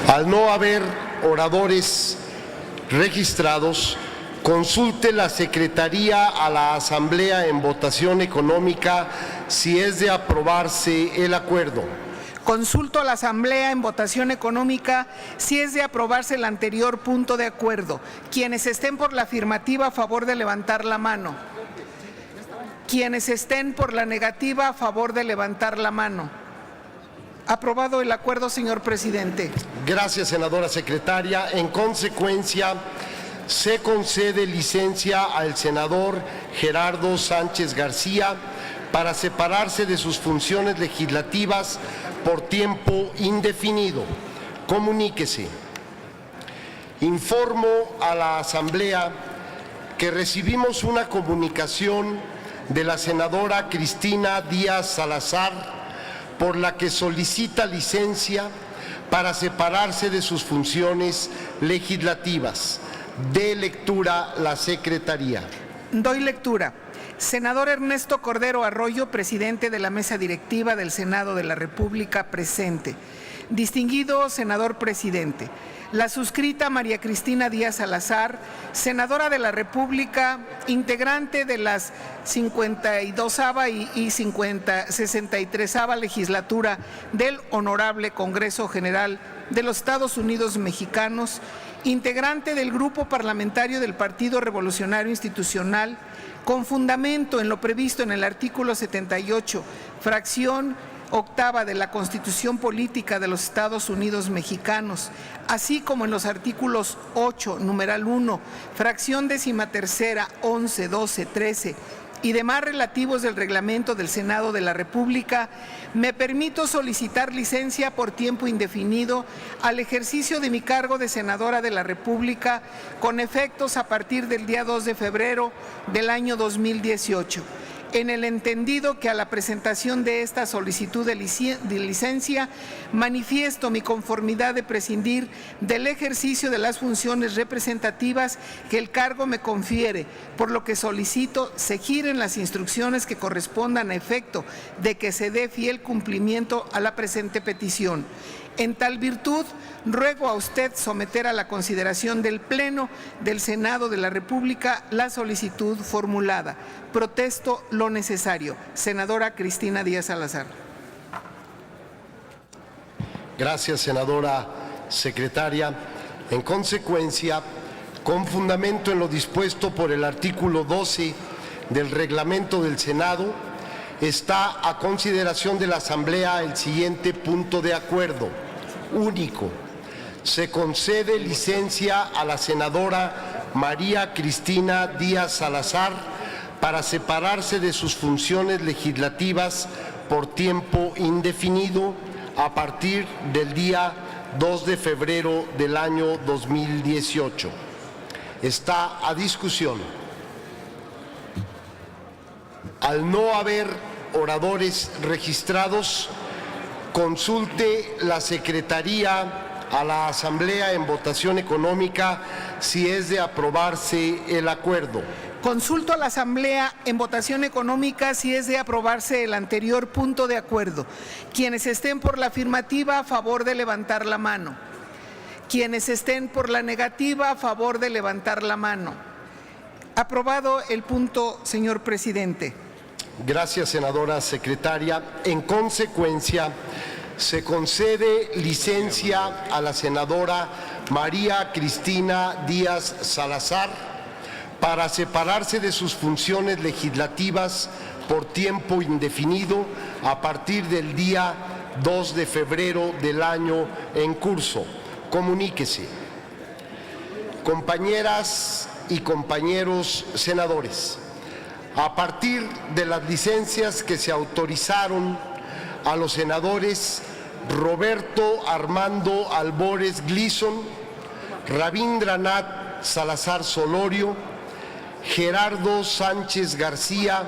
Al no haber oradores registrados, consulte la Secretaría a la Asamblea en votación económica si es de aprobarse el acuerdo. Consulto a la Asamblea en votación económica si es de aprobarse el anterior punto de acuerdo. Quienes estén por la afirmativa, a favor de levantar la mano. Quienes estén por la negativa, a favor de levantar la mano. Aprobado el acuerdo, señor presidente. Gracias, senadora secretaria. En consecuencia, se concede licencia al senador Gerardo Sánchez García para separarse de sus funciones legislativas por tiempo indefinido. Comuníquese. Informo a la Asamblea que recibimos una comunicación de la senadora Cristina Díaz Salazar por la que solicita licencia para separarse de sus funciones legislativas. Dé lectura la Secretaría. Doy lectura. Senador Ernesto Cordero Arroyo, presidente de la Mesa Directiva del Senado de la República, presente. Distinguido senador presidente, la suscrita María Cristina Díaz Salazar, senadora de la República, integrante de las 52ª y 63ª legislatura del Honorable Congreso General de los Estados Unidos Mexicanos, integrante del Grupo Parlamentario del Partido Revolucionario Institucional, con fundamento en lo previsto en el artículo 78, fracción octava de la Constitución Política de los Estados Unidos Mexicanos, así como en los artículos 8, numeral 1, fracción 13ª, 11, 12, 13 y demás relativos del reglamento del Senado de la República, me permito solicitar licencia por tiempo indefinido al ejercicio de mi cargo de senadora de la República con efectos a partir del día 2 de febrero del año 2018. En el entendido que a la presentación de esta solicitud de licencia manifiesto mi conformidad de prescindir del ejercicio de las funciones representativas que el cargo me confiere, por lo que solicito se giren las instrucciones que correspondan a efecto de que se dé fiel cumplimiento a la presente petición. En tal virtud, ruego a usted someter a la consideración del Pleno del Senado de la República la solicitud formulada. Protesto lo necesario. Senadora Cristina Díaz Salazar. Gracias, senadora secretaria. En consecuencia, con fundamento en lo dispuesto por el artículo 12 del reglamento del Senado, está a consideración de la Asamblea el siguiente punto de acuerdo. Único. Se concede licencia a la senadora María Cristina Díaz Salazar para separarse de sus funciones legislativas por tiempo indefinido a partir del día 2 de febrero del año 2018. Está a discusión. Al no haber oradores registrados, consulte la Secretaría a la Asamblea en votación económica si es de aprobarse el acuerdo. Consulto a la Asamblea en votación económica si es de aprobarse el anterior punto de acuerdo. Quienes estén por la afirmativa, a favor de levantar la mano. Quienes estén por la negativa, a favor de levantar la mano. Aprobado el punto, señor presidente. Gracias, senadora secretaria. En consecuencia, se concede licencia a la senadora María Cristina Díaz Salazar para separarse de sus funciones legislativas por tiempo indefinido a partir del día 2 de febrero del año en curso. Comuníquese. Compañeras y compañeros senadores, a partir de las licencias que se autorizaron a los senadores Roberto Armando Albores Gleason, Rabindranath Salazar Solorio, Gerardo Sánchez García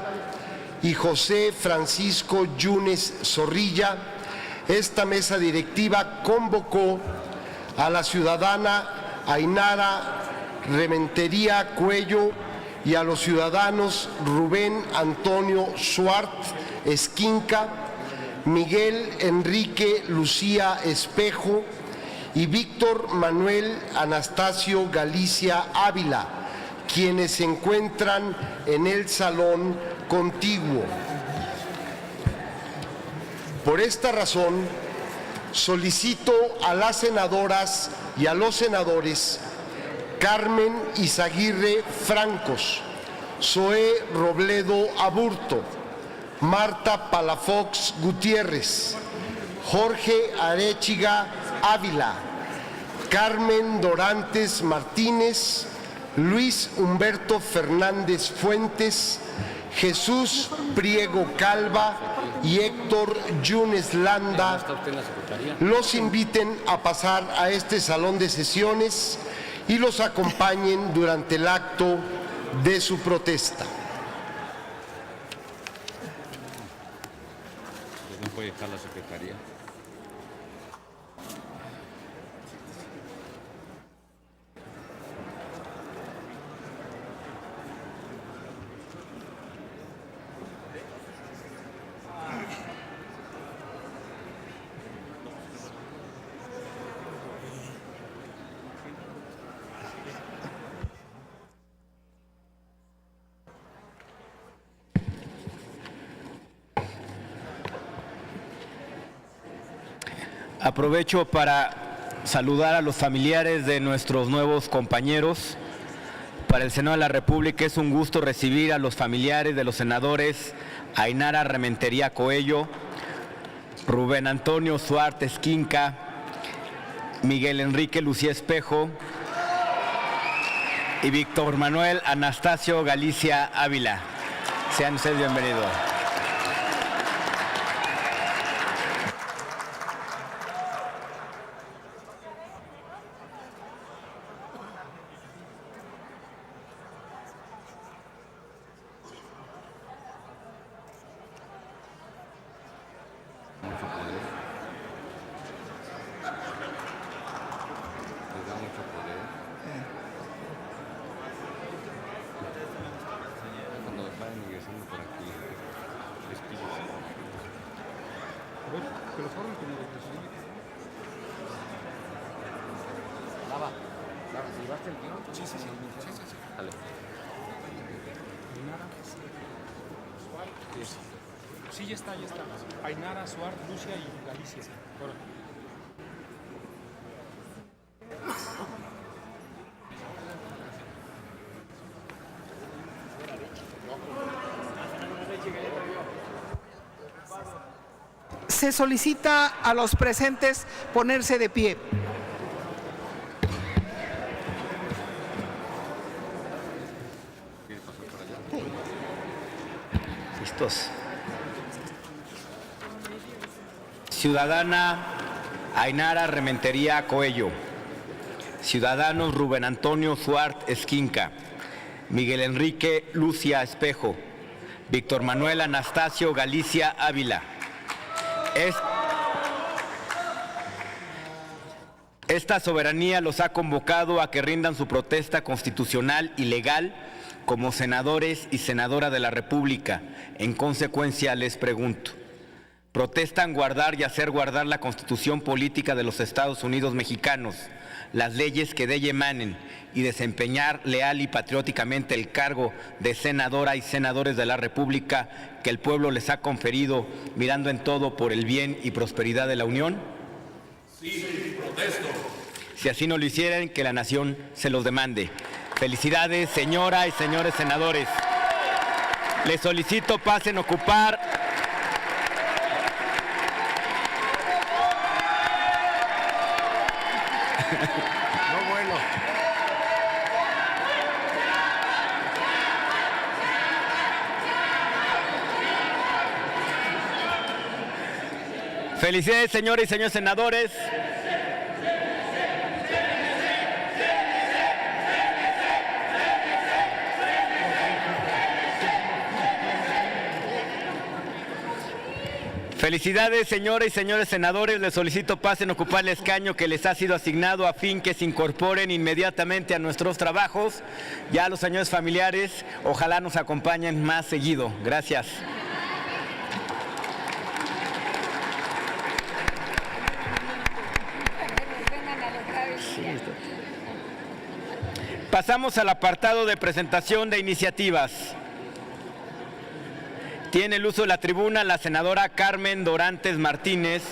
y José Francisco Yunes Zorrilla, esta mesa directiva convocó a la ciudadana Ainara Rementería Cuello y a los ciudadanos Rubén Antonio Suárez Esquinca, Miguel Enrique Lucía Espejo y Víctor Manuel Anastasio Galicia Ávila, quienes se encuentran en el salón contiguo. Por esta razón, solicito a las senadoras y a los senadores Carmen Izaguirre Francos, Zoé Robledo Aburto, Marta Palafox Gutiérrez, Jorge Arechiga Ávila, Carmen Dorantes Martínez, Luis Humberto Fernández Fuentes, Jesús Priego Calva y Héctor Yunes Landa los inviten a pasar a este salón de sesiones y los acompañen durante el acto de su protesta. No puede dejar la secretaría. Aprovecho para saludar a los familiares de nuestros nuevos compañeros. Para el Senado de la República es un gusto recibir a los familiares de los senadores Ainara Rementería Coello, Rubén Antonio Suart Esquinca, Miguel Enrique Lucía Espejo y Víctor Manuel Anastasio Galicia Ávila. Sean ustedes bienvenidos. Sí, ya está. Ainara, Suart, Lucia y Galicia. Ahora. Se solicita a los presentes ponerse de pie. Listos. Ciudadana Ainara Rementería Coello. Ciudadanos Rubén Antonio Suart Esquinca, Miguel Enrique Lucia Espejo, Víctor Manuel Anastasio Galicia Ávila. Esta soberanía los ha convocado a que rindan su protesta constitucional y legal como senadores y senadora de la República. En consecuencia, les pregunto, ¿protestan guardar y hacer guardar la Constitución política de los Estados Unidos mexicanos, las leyes que de ella emanen y desempeñar leal y patrióticamente el cargo de senadora y senadores de la República que el pueblo les ha conferido, mirando en todo por el bien y prosperidad de la Unión? Sí, protesto. Si así no lo hicieran, que la nación se los demande. Felicidades, señora y señores senadores. Les solicito pasen a ocupar No, bueno. Felicidades, señores y señores senadores. Felicidades, señoras y señores senadores. Les solicito pasen a ocupar el escaño que les ha sido asignado a fin que se incorporen inmediatamente a nuestros trabajos. Ya los señores familiares, ojalá nos acompañen más seguido. Gracias. Pasamos al apartado de presentación de iniciativas. Tiene el uso de la tribuna la senadora Carmen Dorantes Martínez,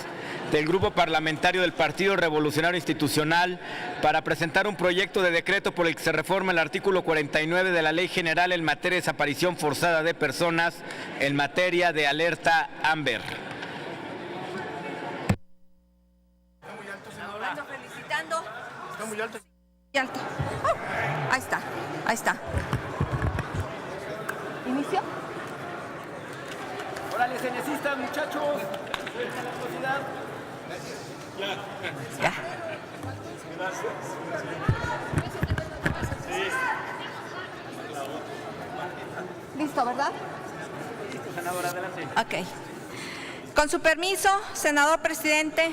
del Grupo Parlamentario del Partido Revolucionario Institucional, para presentar un proyecto de decreto por el que se reforma el artículo 49 de la Ley General en materia de desaparición forzada de personas en materia de alerta Amber. Felicitando. Está muy alto. Ahí está. ¿Inicio? ¡Órale, se necesitan, muchachos! Ya. ¿Listo, verdad? Listo, senadora, adelante. Ok. Con su permiso, senador presidente,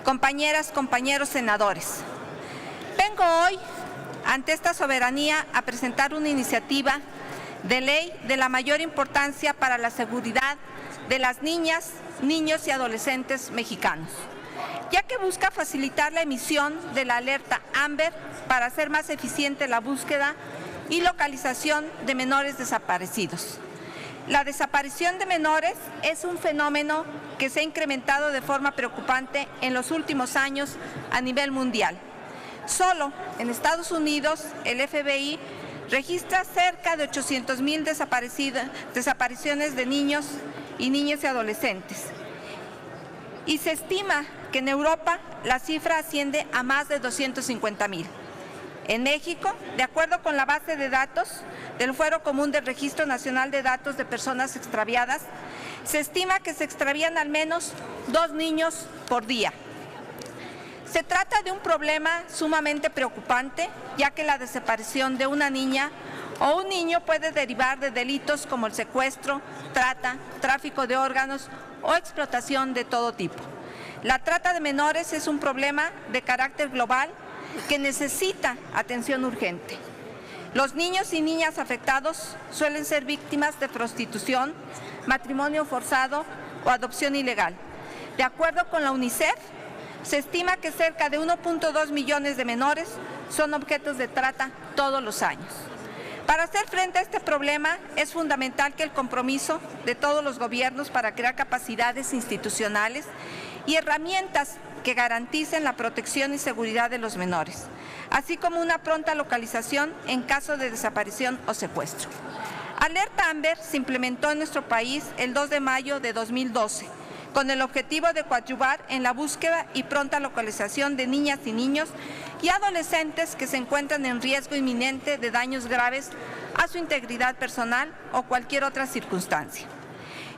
compañeras, compañeros senadores. Vengo hoy ante esta soberanía a presentar una iniciativa de ley de la mayor importancia para la seguridad de las niñas, niños y adolescentes mexicanos, ya que busca facilitar la emisión de la alerta Amber para hacer más eficiente la búsqueda y localización de menores desaparecidos. La desaparición de menores es un fenómeno que se ha incrementado de forma preocupante en los últimos años a nivel mundial. Solo en Estados Unidos, el FBI registra cerca de 800,000 desapariciones de niños y adolescentes. Y se estima que en Europa la cifra asciende a más de 250,000. En México, de acuerdo con la base de datos del Fuero Común del Registro Nacional de Datos de Personas Extraviadas, se estima que se extravían al menos 2 niños por día. Se trata de un problema sumamente preocupante, ya que la desaparición de una niña o un niño puede derivar de delitos como el secuestro, trata, tráfico de órganos o explotación de todo tipo. La trata de menores es un problema de carácter global que necesita atención urgente. Los niños y niñas afectados suelen ser víctimas de prostitución, matrimonio forzado o adopción ilegal. De acuerdo con la UNICEF, se estima que cerca de 1.2 millones de menores son objetos de trata todos los años. Para hacer frente a este problema es fundamental que el compromiso de todos los gobiernos para crear capacidades institucionales y herramientas que garanticen la protección y seguridad de los menores, así como una pronta localización en caso de desaparición o secuestro. Alerta Amber se implementó en nuestro país el 2 de mayo de 2012, con el objetivo de coadyuvar en la búsqueda y pronta localización de niñas y niños y adolescentes que se encuentran en riesgo inminente de daños graves a su integridad personal o cualquier otra circunstancia.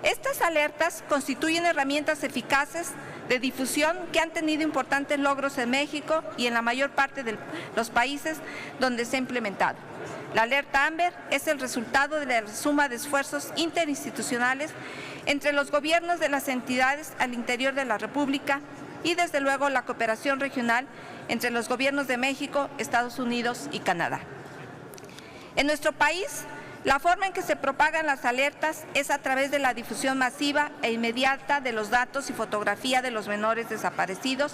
Estas alertas constituyen herramientas eficaces de difusión que han tenido importantes logros en México y en la mayor parte de los países donde se ha implementado. La alerta Amber es el resultado de la suma de esfuerzos interinstitucionales entre los gobiernos de las entidades al interior de la República y, desde luego, la cooperación regional entre los gobiernos de México, Estados Unidos y Canadá. En nuestro país, la forma en que se propagan las alertas es a través de la difusión masiva e inmediata de los datos y fotografía de los menores desaparecidos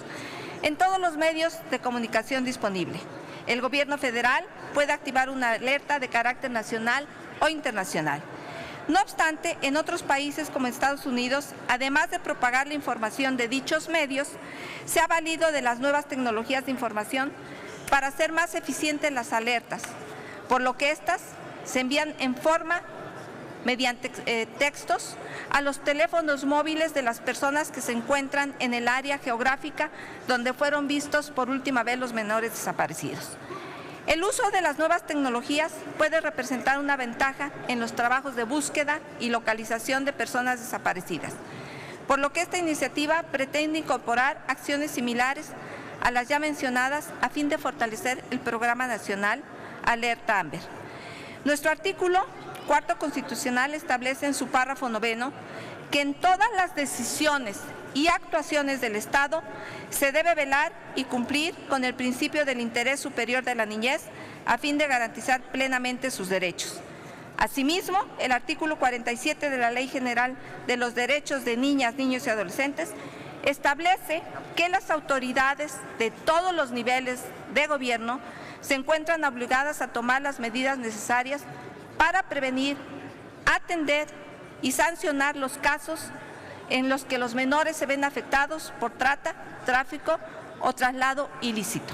en todos los medios de comunicación disponible. El gobierno federal puede activar una alerta de carácter nacional o internacional. No obstante, en otros países como Estados Unidos, además de propagar la información de dichos medios, se ha valido de las nuevas tecnologías de información para hacer más eficientes las alertas, por lo que éstas se envían en forma mediante textos a los teléfonos móviles de las personas que se encuentran en el área geográfica donde fueron vistos por última vez los menores desaparecidos. El uso de las nuevas tecnologías puede representar una ventaja en los trabajos de búsqueda y localización de personas desaparecidas, por lo que esta iniciativa pretende incorporar acciones similares a las ya mencionadas a fin de fortalecer el Programa Nacional Alerta Amber. Nuestro artículo 4 constitucional establece en su párrafo 9º que en todas las decisiones y actuaciones del Estado se debe velar y cumplir con el principio del interés superior de la niñez a fin de garantizar plenamente sus derechos. Asimismo, el artículo 47 de la Ley General de los Derechos de Niñas, Niños y Adolescentes establece que las autoridades de todos los niveles de gobierno se encuentran obligadas a tomar las medidas necesarias para prevenir, atender y sancionar los casos en los que los menores se ven afectados por trata, tráfico o traslado ilícito.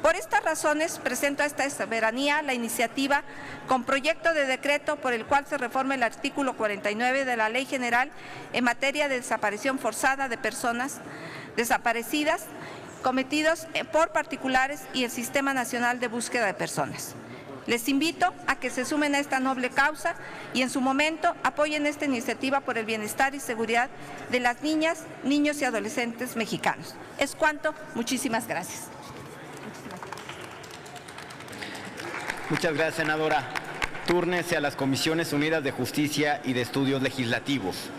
Por estas razones, presento a esta soberanía la iniciativa con proyecto de decreto por el cual se reforma el artículo 49 de la Ley General en materia de desaparición forzada de personas desaparecidas cometidos por particulares y el Sistema Nacional de Búsqueda de Personas. Les invito a que se sumen a esta noble causa y en su momento apoyen esta iniciativa por el bienestar y seguridad de las niñas, niños y adolescentes mexicanos. Es cuanto. Muchísimas gracias. Muchas gracias, senadora. Túrnese a las Comisiones Unidas de Justicia y de Estudios Legislativos.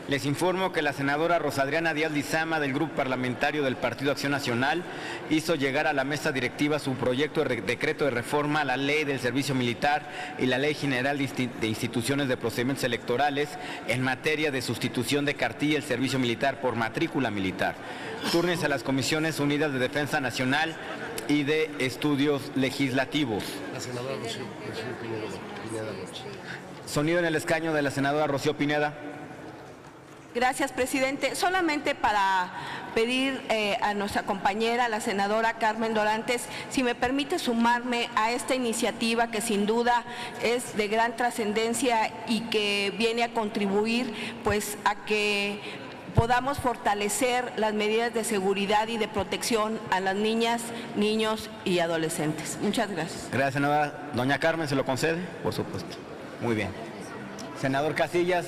Les informo que la senadora Rosa Adriana Díaz Lizama, del Grupo Parlamentario del Partido Acción Nacional, hizo llegar a la mesa directiva su proyecto de decreto de reforma a la Ley del Servicio Militar y la Ley General de Instituciones de Procedimientos Electorales en materia de sustitución de cartilla del servicio militar por matrícula militar. Túrnese a las Comisiones Unidas de Defensa Nacional y de Estudios Legislativos. La senadora Rocío Pineda. Sonido en el escaño de la senadora Rocío Pineda. Gracias, presidente. Solamente para pedir a nuestra compañera, la senadora Carmen Dorantes, si me permite sumarme a esta iniciativa que sin duda es de gran trascendencia y que viene a contribuir pues a que podamos fortalecer las medidas de seguridad y de protección a las niñas, niños y adolescentes. Muchas gracias. Gracias, senadora. Doña Carmen, ¿se lo concede? Por supuesto. Muy bien. Senador Casillas.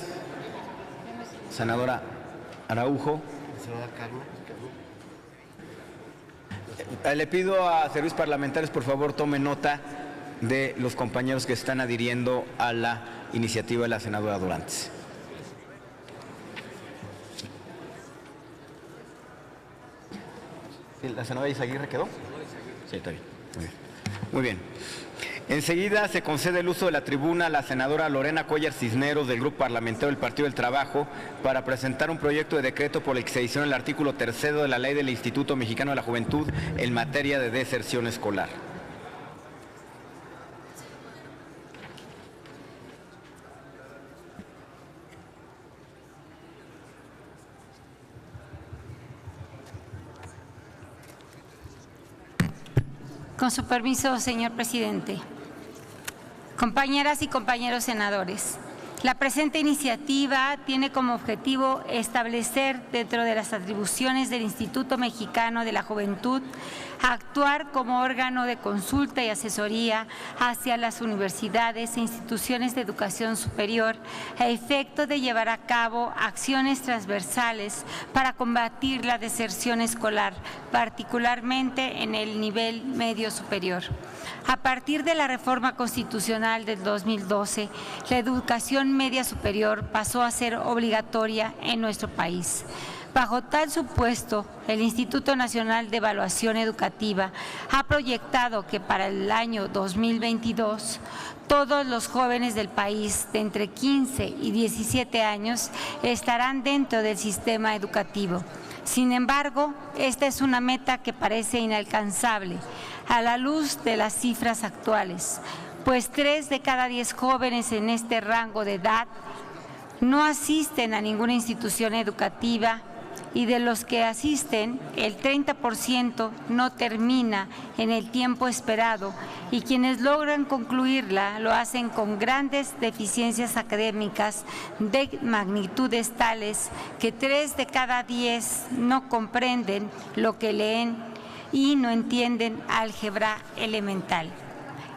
Senadora Araujo. Senadora Carmen. Le pido a servicios parlamentarios, por favor, tome nota de los compañeros que están adhiriendo a la iniciativa de la senadora Dorantes. ¿La senadora Izaguirre quedó? Sí, está bien. Muy bien. Muy bien. Enseguida se concede el uso de la tribuna a la senadora Lorena Cuellar Cisneros, del Grupo Parlamentario del Partido del Trabajo, para presentar un proyecto de decreto por el que se adiciona el artículo 3 de la Ley del Instituto Mexicano de la Juventud en materia de deserción escolar. Con su permiso, señor presidente. Compañeras y compañeros senadores, la presente iniciativa tiene como objetivo establecer dentro de las atribuciones del Instituto Mexicano de la Juventud actuar como órgano de consulta y asesoría hacia las universidades e instituciones de educación superior a efecto de llevar a cabo acciones transversales para combatir la deserción escolar, particularmente en el nivel medio superior. A partir de la reforma constitucional del 2012, la educación media superior pasó a ser obligatoria en nuestro país. Bajo tal supuesto, el Instituto Nacional de Evaluación Educativa ha proyectado que para el año 2022 todos los jóvenes del país de entre 15 y 17 años estarán dentro del sistema educativo. Sin embargo, esta es una meta que parece inalcanzable a la luz de las cifras actuales, pues 3 de cada 10 jóvenes en este rango de edad no asisten a ninguna institución educativa y de los que asisten, el 30% no termina en el tiempo esperado y quienes logran concluirla lo hacen con grandes deficiencias académicas de magnitudes tales que 3 de cada 10 no comprenden lo que leen y no entienden álgebra elemental.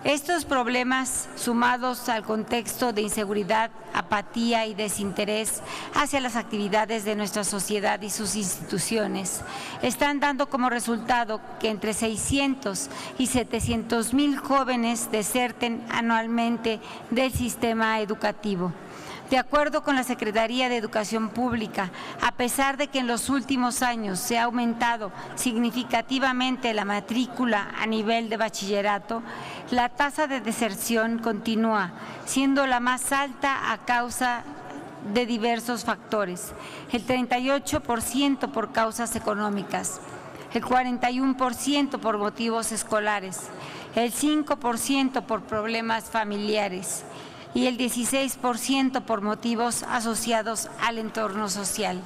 Estos problemas, sumados al contexto de inseguridad, apatía y desinterés hacia las actividades de nuestra sociedad y sus instituciones, están dando como resultado que entre 600 y 700 mil jóvenes deserten anualmente del sistema educativo. De acuerdo con la Secretaría de Educación Pública, a pesar de que en los últimos años se ha aumentado significativamente la matrícula a nivel de bachillerato, la tasa de deserción continúa siendo la más alta a causa de diversos factores, el 38% por causas económicas, el 41% por motivos escolares, el 5% por problemas familiares y el 16% por motivos asociados al entorno social.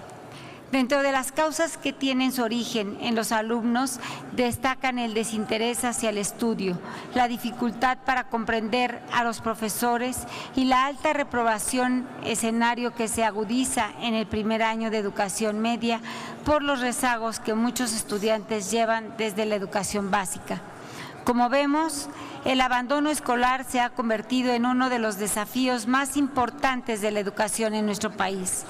Dentro de las causas que tienen su origen en los alumnos, destacan el desinterés hacia el estudio, la dificultad para comprender a los profesores y la alta reprobación, escenario que se agudiza en el primer año de educación media por los rezagos que muchos estudiantes llevan desde la educación básica. Como vemos, el abandono escolar se ha convertido en uno de los desafíos más importantes de la educación en nuestro país,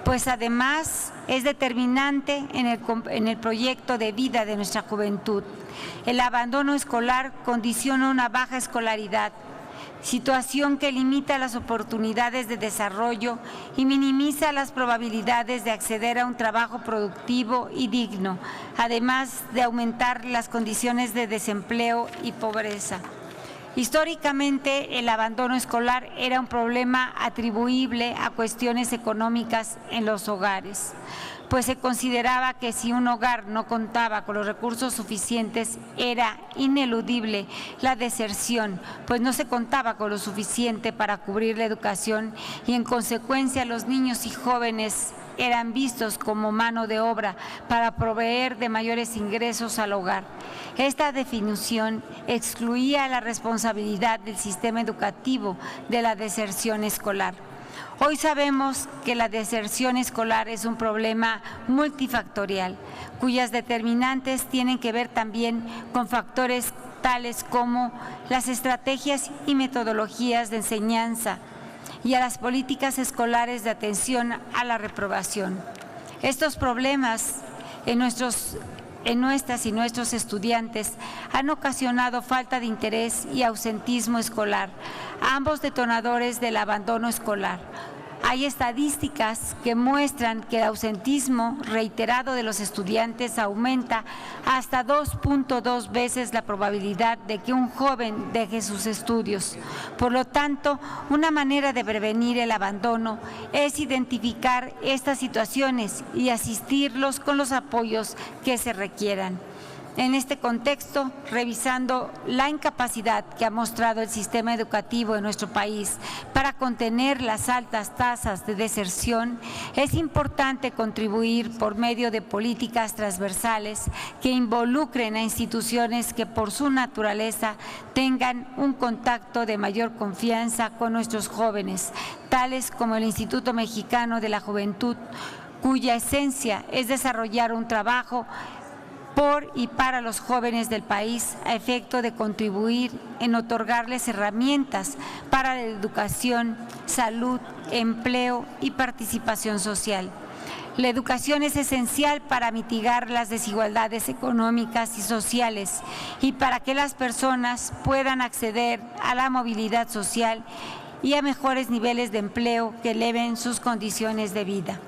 pues además es determinante en el proyecto de vida de nuestra juventud. El abandono escolar condiciona una baja escolaridad, situación que limita las oportunidades de desarrollo y minimiza las probabilidades de acceder a un trabajo productivo y digno, además de aumentar las condiciones de desempleo y pobreza. Históricamente, el abandono escolar era un problema atribuible a cuestiones económicas en los hogares, pues se consideraba que si un hogar no contaba con los recursos suficientes, era ineludible la deserción, pues no se contaba con lo suficiente para cubrir la educación y en consecuencia los niños y jóvenes eran vistos como mano de obra para proveer de mayores ingresos al hogar. Esta definición excluía la responsabilidad del sistema educativo de la deserción escolar. Hoy sabemos que la deserción escolar es un problema multifactorial, cuyas determinantes tienen que ver también con factores tales como las estrategias y metodologías de enseñanza y a las políticas escolares de atención a la reprobación. Estos problemas en nuestras y nuestros estudiantes han ocasionado falta de interés y ausentismo escolar, ambos detonadores del abandono escolar. Hay estadísticas que muestran que el ausentismo reiterado de los estudiantes aumenta hasta 2.2 veces la probabilidad de que un joven deje sus estudios. Por lo tanto, una manera de prevenir el abandono es identificar estas situaciones y asistirlos con los apoyos que se requieran. En este contexto, revisando la incapacidad que ha mostrado el sistema educativo en nuestro país para contener las altas tasas de deserción, es importante contribuir por medio de políticas transversales que involucren a instituciones que por su naturaleza tengan un contacto de mayor confianza con nuestros jóvenes, tales como el Instituto Mexicano de la Juventud, cuya esencia es desarrollar un trabajo por y para los jóvenes del país a efecto de contribuir en otorgarles herramientas para la educación, salud, empleo y participación social. La educación es esencial para mitigar las desigualdades económicas y sociales y para que las personas puedan acceder a la movilidad social y a mejores niveles de empleo que eleven sus condiciones de vida.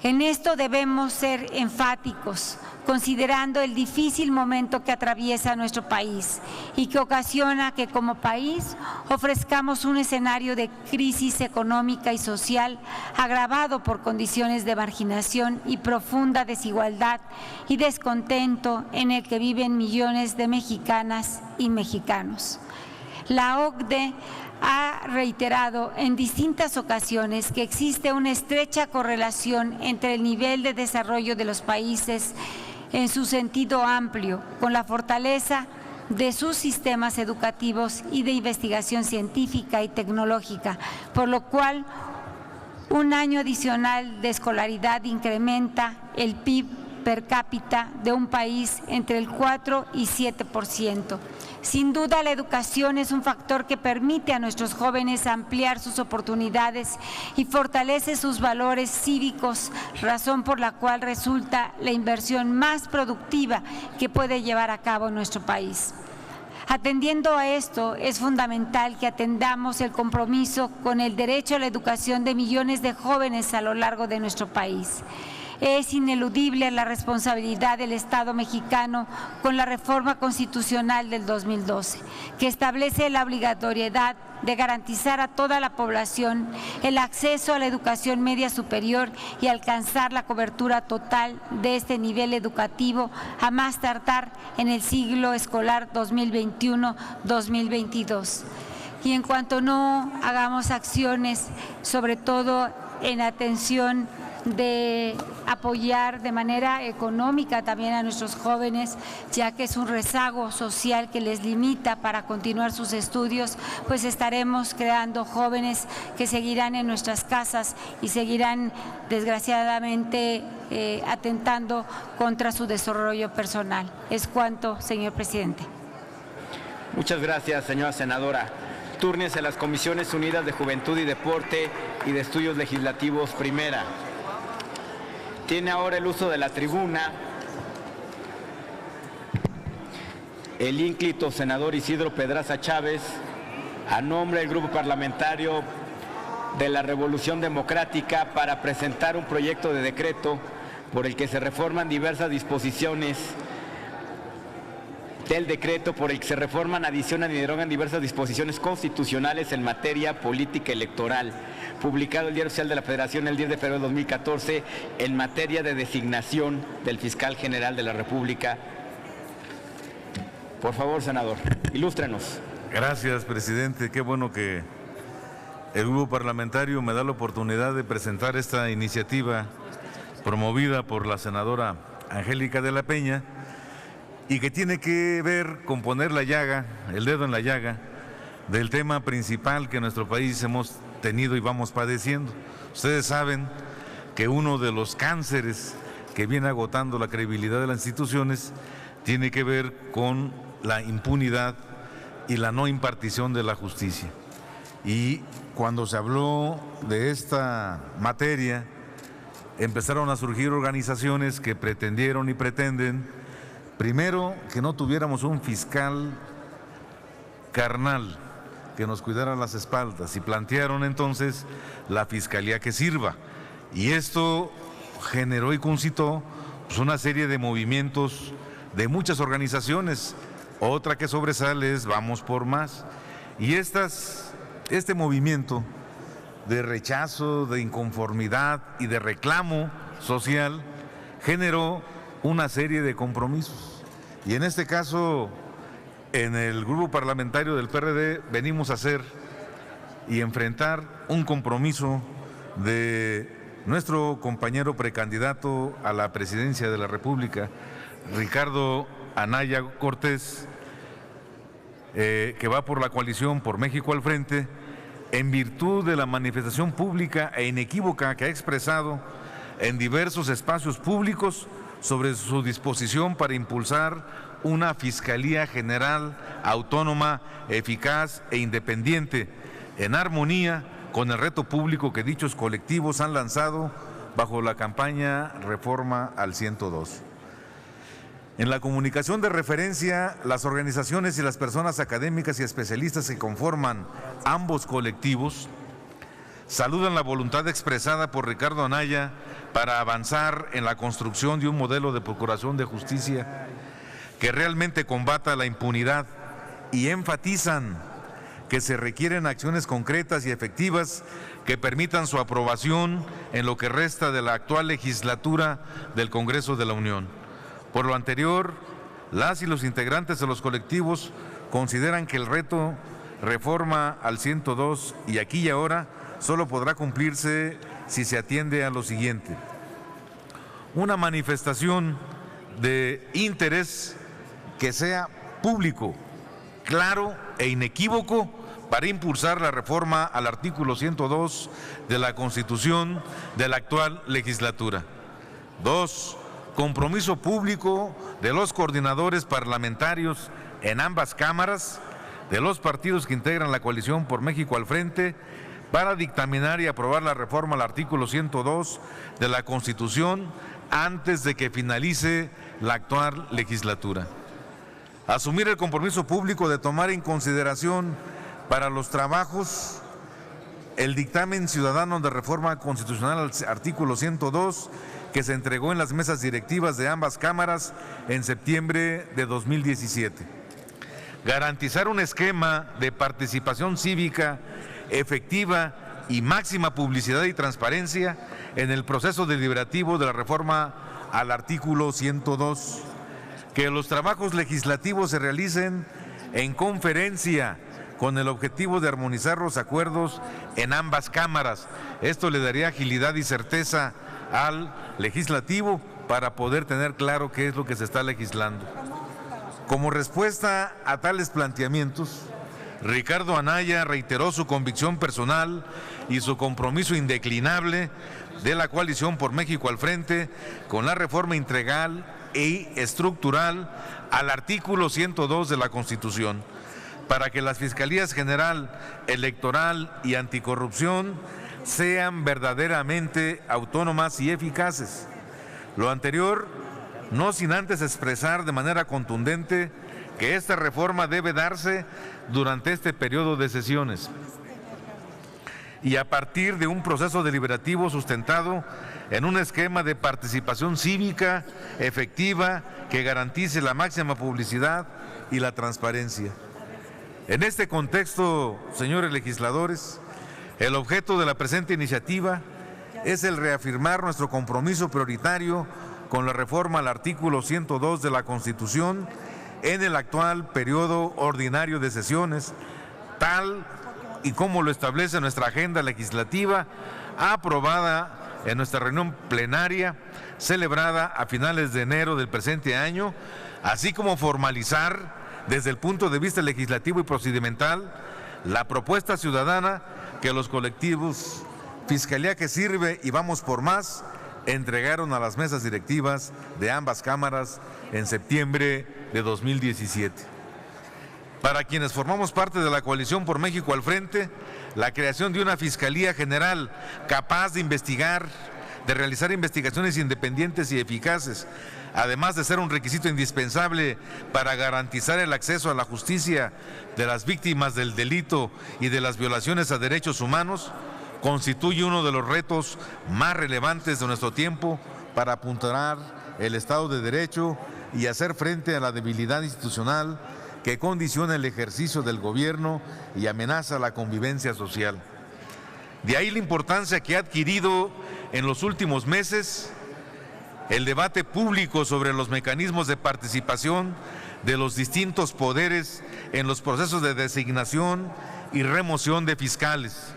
En esto debemos ser enfáticos, considerando el difícil momento que atraviesa nuestro país y que ocasiona que como país ofrezcamos un escenario de crisis económica y social agravado por condiciones de marginación y profunda desigualdad y descontento en el que viven millones de mexicanas y mexicanos. La OCDE ha reiterado en distintas ocasiones que existe una estrecha correlación entre el nivel de desarrollo de los países en su sentido amplio, con la fortaleza de sus sistemas educativos y de investigación científica y tecnológica, por lo cual un año adicional de escolaridad incrementa el PIB per cápita de un país entre el 4 y 7%. Sin duda, la educación es un factor que permite a nuestros jóvenes ampliar sus oportunidades y fortalece sus valores cívicos, razón por la cual resulta la inversión más productiva que puede llevar a cabo nuestro país. Atendiendo a esto, es fundamental que atendamos el compromiso con el derecho a la educación de millones de jóvenes a lo largo de nuestro país. Es ineludible la responsabilidad del Estado mexicano con la reforma constitucional del 2012, que establece la obligatoriedad de garantizar a toda la población el acceso a la educación media superior y alcanzar la cobertura total de este nivel educativo a más tardar en el ciclo escolar 2021-2022. Y en cuanto no hagamos acciones, sobre todo en atención de apoyar de manera económica también a nuestros jóvenes, ya que es un rezago social que les limita para continuar sus estudios, pues estaremos creando jóvenes que seguirán en nuestras casas y seguirán desgraciadamente atentando contra su desarrollo personal. Es cuanto, señor presidente. Muchas gracias, señora senadora. Túrnese a las Comisiones Unidas de Juventud y Deporte y de Estudios Legislativos Primera. Tiene ahora el uso de la tribuna el ínclito senador Isidro Pedraza Chávez, a nombre del Grupo Parlamentario de la Revolución Democrática, para presentar un proyecto de decreto por el que se reforman diversas disposiciones del decreto por el que se reforman, adicionan y derogan diversas disposiciones constitucionales en materia política electoral, publicado el Diario Oficial de la Federación el 10 de febrero de 2014, en materia de designación del fiscal general de la República. Por favor, senador, ilústrenos. Gracias, presidente. Qué bueno que el grupo parlamentario me da la oportunidad de presentar esta iniciativa promovida por la senadora Angélica de la Peña, y que tiene que ver con poner la llaga, el dedo en la llaga, del tema principal que en nuestro país hemos tenido y vamos padeciendo. Ustedes saben que uno de los cánceres que viene agotando la credibilidad de las instituciones tiene que ver con la impunidad y la no impartición de la justicia. Y cuando se habló de esta materia, empezaron a surgir organizaciones que pretendieron y pretenden, primero, que no tuviéramos un fiscal carnal que nos cuidara las espaldas, y plantearon entonces la fiscalía que sirva. Y esto generó y concitó pues, una serie de movimientos de muchas organizaciones. Otra que sobresale es Vamos por Más. Y este movimiento de rechazo, de inconformidad y de reclamo social generó una serie de compromisos. Y en este caso, en el grupo parlamentario del PRD, venimos a hacer y enfrentar un compromiso de nuestro compañero precandidato a la presidencia de la República, Ricardo Anaya Cortés, que va por la coalición Por México al Frente, en virtud de la manifestación pública e inequívoca que ha expresado en diversos espacios públicos sobre su disposición para impulsar una Fiscalía General autónoma, eficaz e independiente, en armonía con el reto público que dichos colectivos han lanzado bajo la campaña Reforma al 102. En la comunicación de referencia, las organizaciones y las personas académicas y especialistas que conforman ambos colectivos saludan la voluntad expresada por Ricardo Anaya para avanzar en la construcción de un modelo de procuración de justicia que realmente combata la impunidad, y enfatizan que se requieren acciones concretas y efectivas que permitan su aprobación en lo que resta de la actual legislatura del Congreso de la Unión. Por lo anterior, las y los integrantes de los colectivos consideran que el reto Reforma al 102 y aquí y ahora solo podrá cumplirse si se atiende a lo siguiente: una manifestación de interés que sea público, claro e inequívoco para impulsar la reforma al artículo 102 de la Constitución de la actual legislatura. 2. Compromiso público de los coordinadores parlamentarios en ambas cámaras de los partidos que integran la coalición Por México al Frente para dictaminar y aprobar la reforma al artículo 102 de la Constitución antes de que finalice la actual legislatura. Asumir el compromiso público de tomar en consideración para los trabajos el dictamen ciudadano de reforma constitucional al artículo 102 que se entregó en las mesas directivas de ambas cámaras en septiembre de 2017. Garantizar un esquema de participación cívica efectiva y máxima publicidad y transparencia en el proceso deliberativo de la reforma al artículo 102. Que los trabajos legislativos se realicen en conferencia con el objetivo de armonizar los acuerdos en ambas cámaras. Esto le daría agilidad y certeza al legislativo para poder tener claro qué es lo que se está legislando. Como respuesta a tales planteamientos, Ricardo Anaya reiteró su convicción personal y su compromiso indeclinable de la coalición por México al frente con la reforma integral y estructural al artículo 102 de la Constitución, para que las Fiscalías General, Electoral y Anticorrupción sean verdaderamente autónomas y eficaces. Lo anterior, no sin antes expresar de manera contundente que esta reforma debe darse durante este periodo de sesiones y a partir de un proceso deliberativo sustentado en un esquema de participación cívica efectiva que garantice la máxima publicidad y la transparencia. En este contexto, señores legisladores, el objeto de la presente iniciativa es el reafirmar nuestro compromiso prioritario con la reforma al artículo 102 de la Constitución en el actual periodo ordinario de sesiones, tal y como lo establece nuestra agenda legislativa aprobada en nuestra reunión plenaria celebrada a finales de enero del presente año, así como formalizar desde el punto de vista legislativo y procedimental la propuesta ciudadana que los colectivos Fiscalía que Sirve y Vamos por Más entregaron a las mesas directivas de ambas cámaras en septiembre de 2017. Para quienes formamos parte de la coalición por México al frente, la creación de una Fiscalía General capaz de investigar, de realizar investigaciones independientes y eficaces, además de ser un requisito indispensable para garantizar el acceso a la justicia de las víctimas del delito y de las violaciones a derechos humanos, constituye uno de los retos más relevantes de nuestro tiempo para apuntalar el Estado de Derecho y hacer frente a la debilidad institucional que condiciona el ejercicio del gobierno y amenaza la convivencia social. De ahí la importancia que ha adquirido en los últimos meses el debate público sobre los mecanismos de participación de los distintos poderes en los procesos de designación y remoción de fiscales,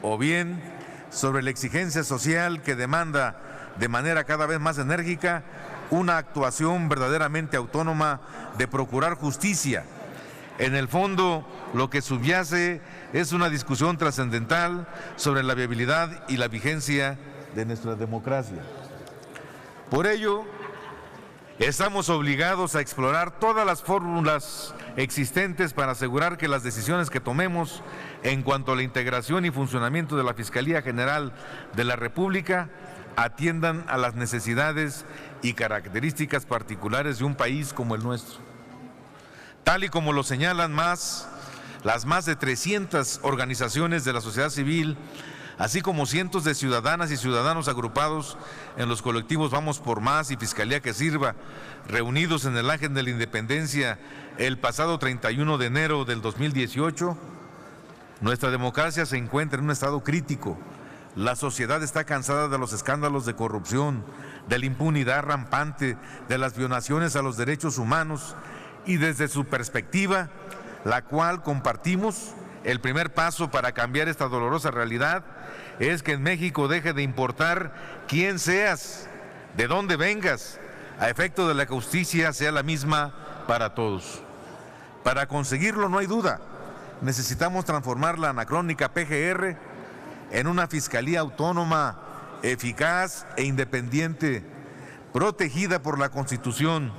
o bien sobre la exigencia social que demanda de manera cada vez más enérgica una actuación verdaderamente autónoma de procurar justicia. En el fondo, lo que subyace es una discusión trascendental sobre la viabilidad y la vigencia de nuestra democracia. Por ello, estamos obligados a explorar todas las fórmulas existentes para asegurar que las decisiones que tomemos en cuanto a la integración y funcionamiento de la Fiscalía General de la República atiendan a las necesidades y características particulares de un país como el nuestro. Tal y como lo señalan las más de 300 organizaciones de la sociedad civil, así como cientos de ciudadanas y ciudadanos agrupados en los colectivos Vamos por Más y Fiscalía que Sirva, reunidos en el Ángel de la Independencia el pasado 31 de enero del 2018, nuestra democracia se encuentra en un estado crítico. La sociedad está cansada de los escándalos de corrupción, de la impunidad rampante, de las violaciones a los derechos humanos y desde su perspectiva, la cual compartimos, el primer paso para cambiar esta dolorosa realidad es que en México deje de importar quién seas, de dónde vengas, a efecto de la justicia sea la misma para todos. Para conseguirlo no hay duda, necesitamos transformar la anacrónica PGR en una fiscalía autónoma, eficaz e independiente, protegida por la Constitución.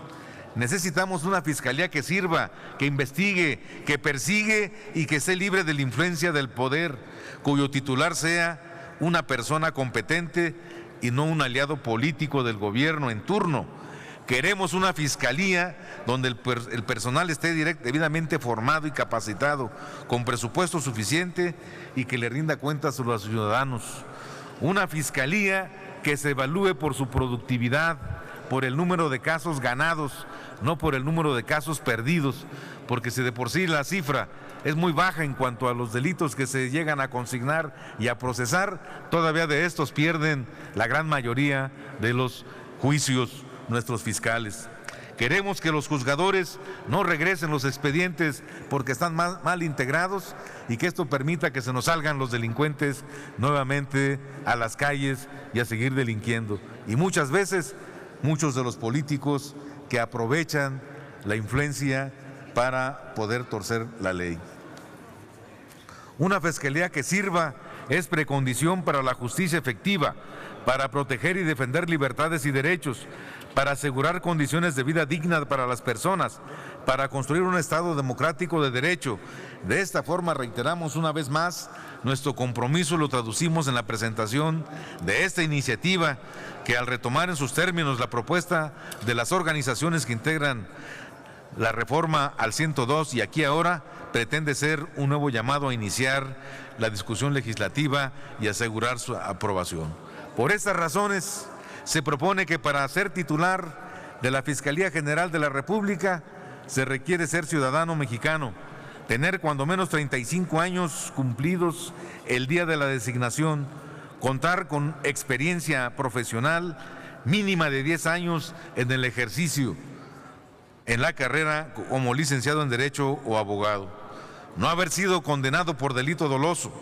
Necesitamos una fiscalía que sirva, que investigue, que persigue y que esté libre de la influencia del poder, cuyo titular sea una persona competente y no un aliado político del gobierno en turno. Queremos una fiscalía donde el personal esté debidamente formado y capacitado, con presupuesto suficiente y que le rinda cuentas a los ciudadanos. Una fiscalía que se evalúe por su productividad, por el número de casos ganados, no por el número de casos perdidos, porque si de por sí la cifra es muy baja en cuanto a los delitos que se llegan a consignar y a procesar, todavía de estos pierden la gran mayoría de los juicios nuestros fiscales. Queremos que los juzgadores no regresen los expedientes porque están mal integrados y que esto permita que se nos salgan los delincuentes nuevamente a las calles y a seguir delinquiendo. Y muchas veces, muchos de los políticos que aprovechan la influencia para poder torcer la ley. Una fiscalía que sirva es precondición para la justicia efectiva, para proteger y defender libertades y derechos, para asegurar condiciones de vida dignas para las personas, para construir un Estado democrático de derecho. De esta forma, reiteramos una vez más nuestro compromiso, lo traducimos en la presentación de esta iniciativa, que al retomar en sus términos la propuesta de las organizaciones que integran la reforma al 102 y aquí ahora, pretende ser un nuevo llamado a iniciar la discusión legislativa y asegurar su aprobación. Por estas razones, se propone que para ser titular de la Fiscalía General de la República se requiere ser ciudadano mexicano, tener cuando menos 35 años cumplidos el día de la designación, contar con experiencia profesional mínima de 10 años en el ejercicio en la carrera como licenciado en Derecho o abogado, no haber sido condenado por delito doloso,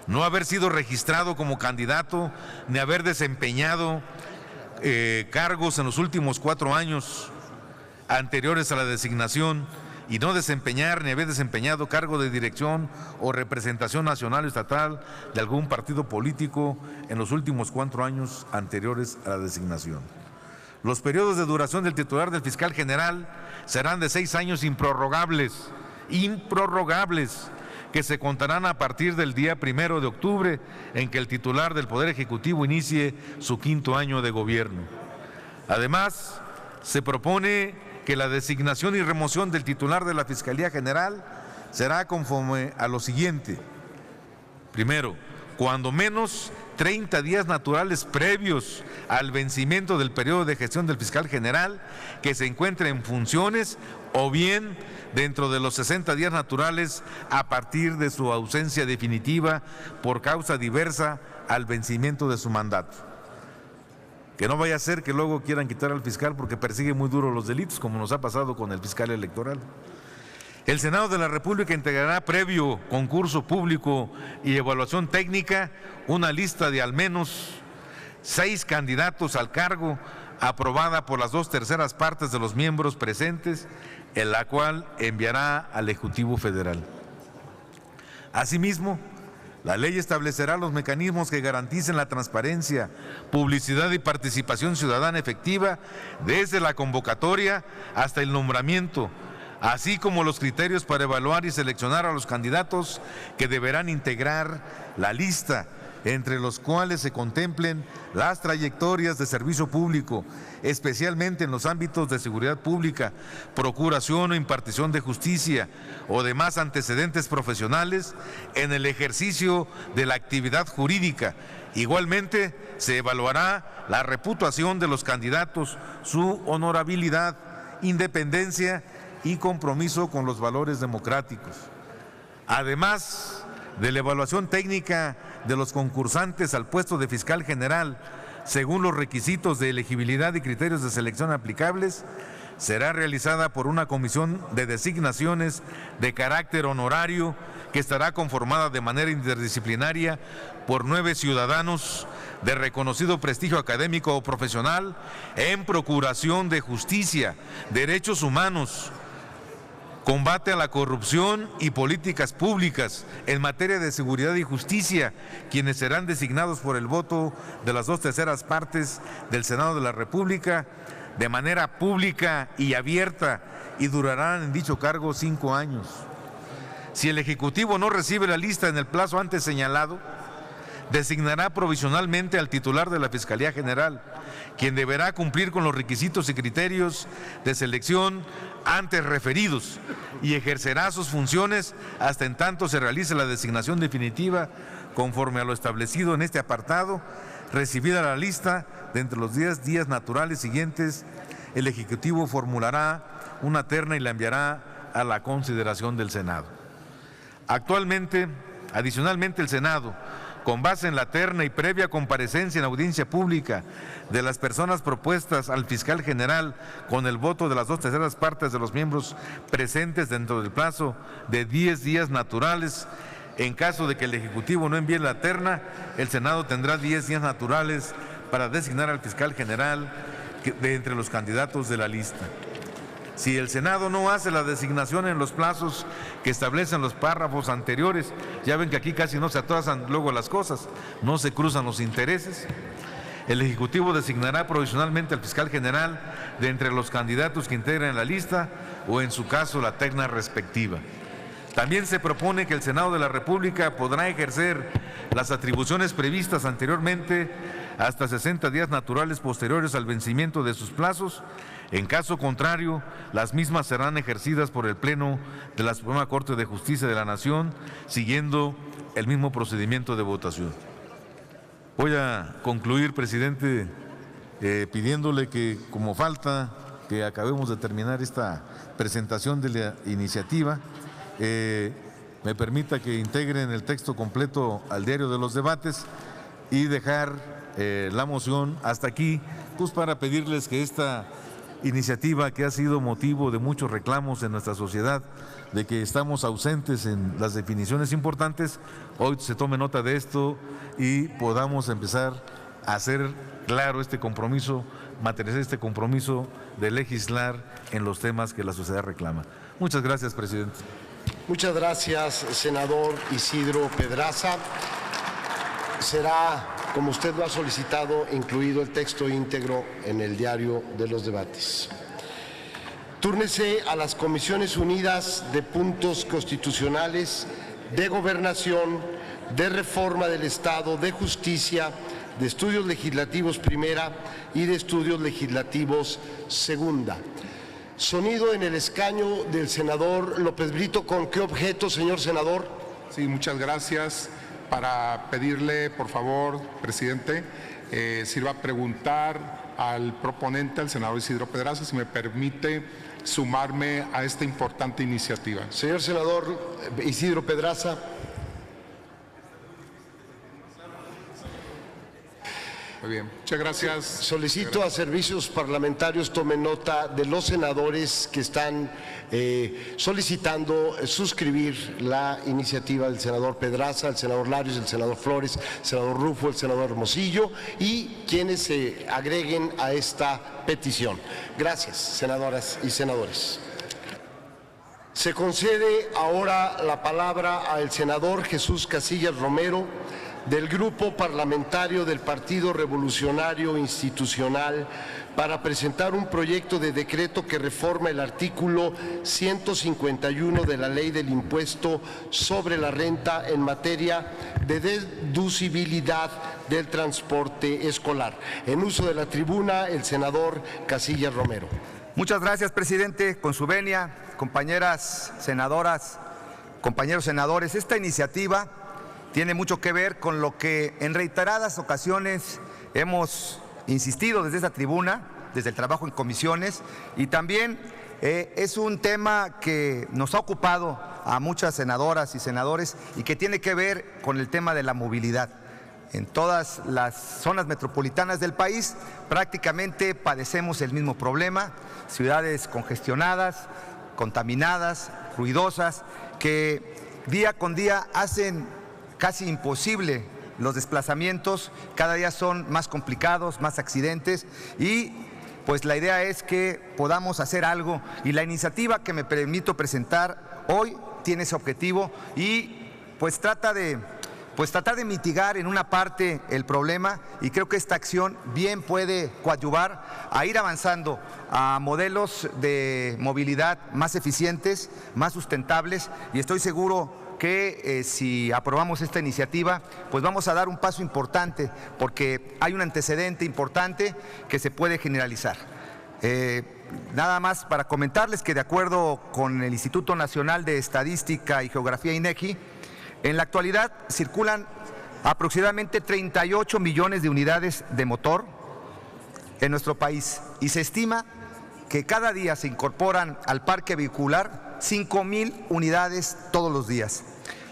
no haber sido registrado como candidato, ni haber desempeñado cargos en los últimos 4 años anteriores a la designación y no desempeñar ni haber desempeñado cargo de dirección o representación nacional o estatal de algún partido político en los últimos 4 años anteriores a la designación. Los periodos de duración del titular del fiscal general serán de 6 años improrrogables, que se contarán a partir del día 1 de octubre en que el titular del Poder Ejecutivo inicie su 5º año de gobierno. Además, se propone que la designación y remoción del titular de la Fiscalía General será conforme a lo siguiente. Primero, cuando menos 30 días naturales previos al vencimiento del periodo de gestión del fiscal general que se encuentre en funciones o bien dentro de los 60 días naturales a partir de su ausencia definitiva por causa diversa al vencimiento de su mandato. Que no vaya a ser que luego quieran quitar al fiscal porque persigue muy duro los delitos, como nos ha pasado con el fiscal electoral. El Senado de la República integrará previo concurso público y evaluación técnica una lista de al menos 6 candidatos al cargo aprobada por las 2/3 partes de los miembros presentes, en la cual enviará al Ejecutivo Federal. Asimismo, la ley establecerá los mecanismos que garanticen la transparencia, publicidad y participación ciudadana efectiva desde la convocatoria hasta el nombramiento, así como los criterios para evaluar y seleccionar a los candidatos que deberán integrar la lista, entre los cuales se contemplen las trayectorias de servicio público, especialmente en los ámbitos de seguridad pública, procuración o impartición de justicia o demás antecedentes profesionales en el ejercicio de la actividad jurídica. Igualmente, se evaluará la reputación de los candidatos, su honorabilidad, independencia y compromiso con los valores democráticos. Además de la evaluación técnica de los concursantes al puesto de fiscal general, según los requisitos de elegibilidad y criterios de selección aplicables, será realizada por una comisión de designaciones de carácter honorario que estará conformada de manera interdisciplinaria por 9 ciudadanos de reconocido prestigio académico o profesional en procuración de justicia, derechos humanos, combate a la corrupción y políticas públicas en materia de seguridad y justicia, quienes serán designados por el voto de las 2/3 partes del Senado de la República de manera pública y abierta y durarán en dicho cargo 5 años. Si el Ejecutivo no recibe la lista en el plazo antes señalado, designará provisionalmente al titular de la Fiscalía General, quien deberá cumplir con los requisitos y criterios de selección antes referidos y ejercerá sus funciones hasta en tanto se realice la designación definitiva conforme a lo establecido en este apartado, recibida la lista, de entre los 10 días naturales siguientes, el Ejecutivo formulará una terna y la enviará a la consideración del Senado. Adicionalmente, el Senado, con base en la terna y previa comparecencia en audiencia pública de las personas propuestas al fiscal general con el voto de las 2/3 partes de los miembros presentes dentro del plazo de 10 días naturales, en caso de que el Ejecutivo no envíe la terna, el Senado tendrá 10 días naturales para designar al fiscal general de entre los candidatos de la lista. Si el Senado no hace la designación en los plazos que establecen los párrafos anteriores, ya ven que aquí casi no se atrasan luego las cosas, no se cruzan los intereses, el Ejecutivo designará provisionalmente al fiscal general de entre los candidatos que integran la lista o en su caso la terna respectiva. También se propone que el Senado de la República podrá ejercer las atribuciones previstas anteriormente hasta 60 días naturales posteriores al vencimiento de sus plazos. En caso contrario, las mismas serán ejercidas por el Pleno de la Suprema Corte de Justicia de la Nación, siguiendo el mismo procedimiento de votación. Voy a concluir, presidente, pidiéndole que, como falta que acabemos de terminar esta presentación de la iniciativa, me permita que integren el texto completo al diario de los debates y dejar la moción hasta aquí, pues para pedirles que esta iniciativa, que ha sido motivo de muchos reclamos en nuestra sociedad, de que estamos ausentes en las definiciones importantes, hoy se tome nota de esto y podamos empezar a hacer claro este compromiso, materializar este compromiso de legislar en los temas que la sociedad reclama. Muchas gracias, presidente. Muchas gracias, senador Isidro Pedraza. Será, como usted lo ha solicitado, incluido el texto íntegro en el diario de los debates. Túrnese a las Comisiones Unidas de Puntos Constitucionales, de Gobernación, de Reforma del Estado, de Justicia, de Estudios Legislativos Primera y de Estudios Legislativos Segunda. Sonido en el escaño del senador López Brito. ¿Con qué objeto, señor senador? Sí, muchas gracias. Para pedirle, por favor, presidente, sirva a preguntar al proponente, al senador Isidro Pedraza, si me permite sumarme a esta importante iniciativa. Señor senador Isidro Pedraza. Muy bien, muchas gracias. Solicito a Servicios Parlamentarios tomen nota de los senadores que están solicitando suscribir la iniciativa del senador Pedraza, el senador Larios, el senador Flores, el senador Rufo, el senador Hermosillo y quienes se agreguen a esta petición. Gracias, senadoras y senadores. Se concede ahora la palabra al senador Jesús Casillas Romero, del Grupo Parlamentario del Partido Revolucionario Institucional, para presentar un proyecto de decreto que reforma el artículo 151 de la Ley del Impuesto sobre la Renta en materia de deducibilidad del transporte escolar. En uso de la tribuna, el senador Casillas Romero. Muchas gracias, presidente. Con su venia, compañeras senadoras, compañeros senadores, esta iniciativa tiene mucho que ver con lo que en reiteradas ocasiones hemos insistido desde esta tribuna, desde el trabajo en comisiones, y también es un tema que nos ha ocupado a muchas senadoras y senadores y que tiene que ver con el tema de la movilidad. En todas las zonas metropolitanas del país prácticamente padecemos el mismo problema, ciudades congestionadas, contaminadas, ruidosas, que día con día hacen casi imposible los desplazamientos, cada día son más complicados, más accidentes y pues la idea es que podamos hacer algo y la iniciativa que me permito presentar hoy tiene ese objetivo y pues tratar de mitigar en una parte el problema y creo que esta acción bien puede coadyuvar a ir avanzando a modelos de movilidad más eficientes, más sustentables y estoy seguro que si aprobamos esta iniciativa, pues vamos a dar un paso importante porque hay un antecedente importante que se puede generalizar. Nada más para comentarles que de acuerdo con el Instituto Nacional de Estadística y Geografía INEGI, en la actualidad circulan aproximadamente 38 millones de unidades de motor en nuestro país y se estima que cada día se incorporan al parque vehicular 5,000 unidades todos los días.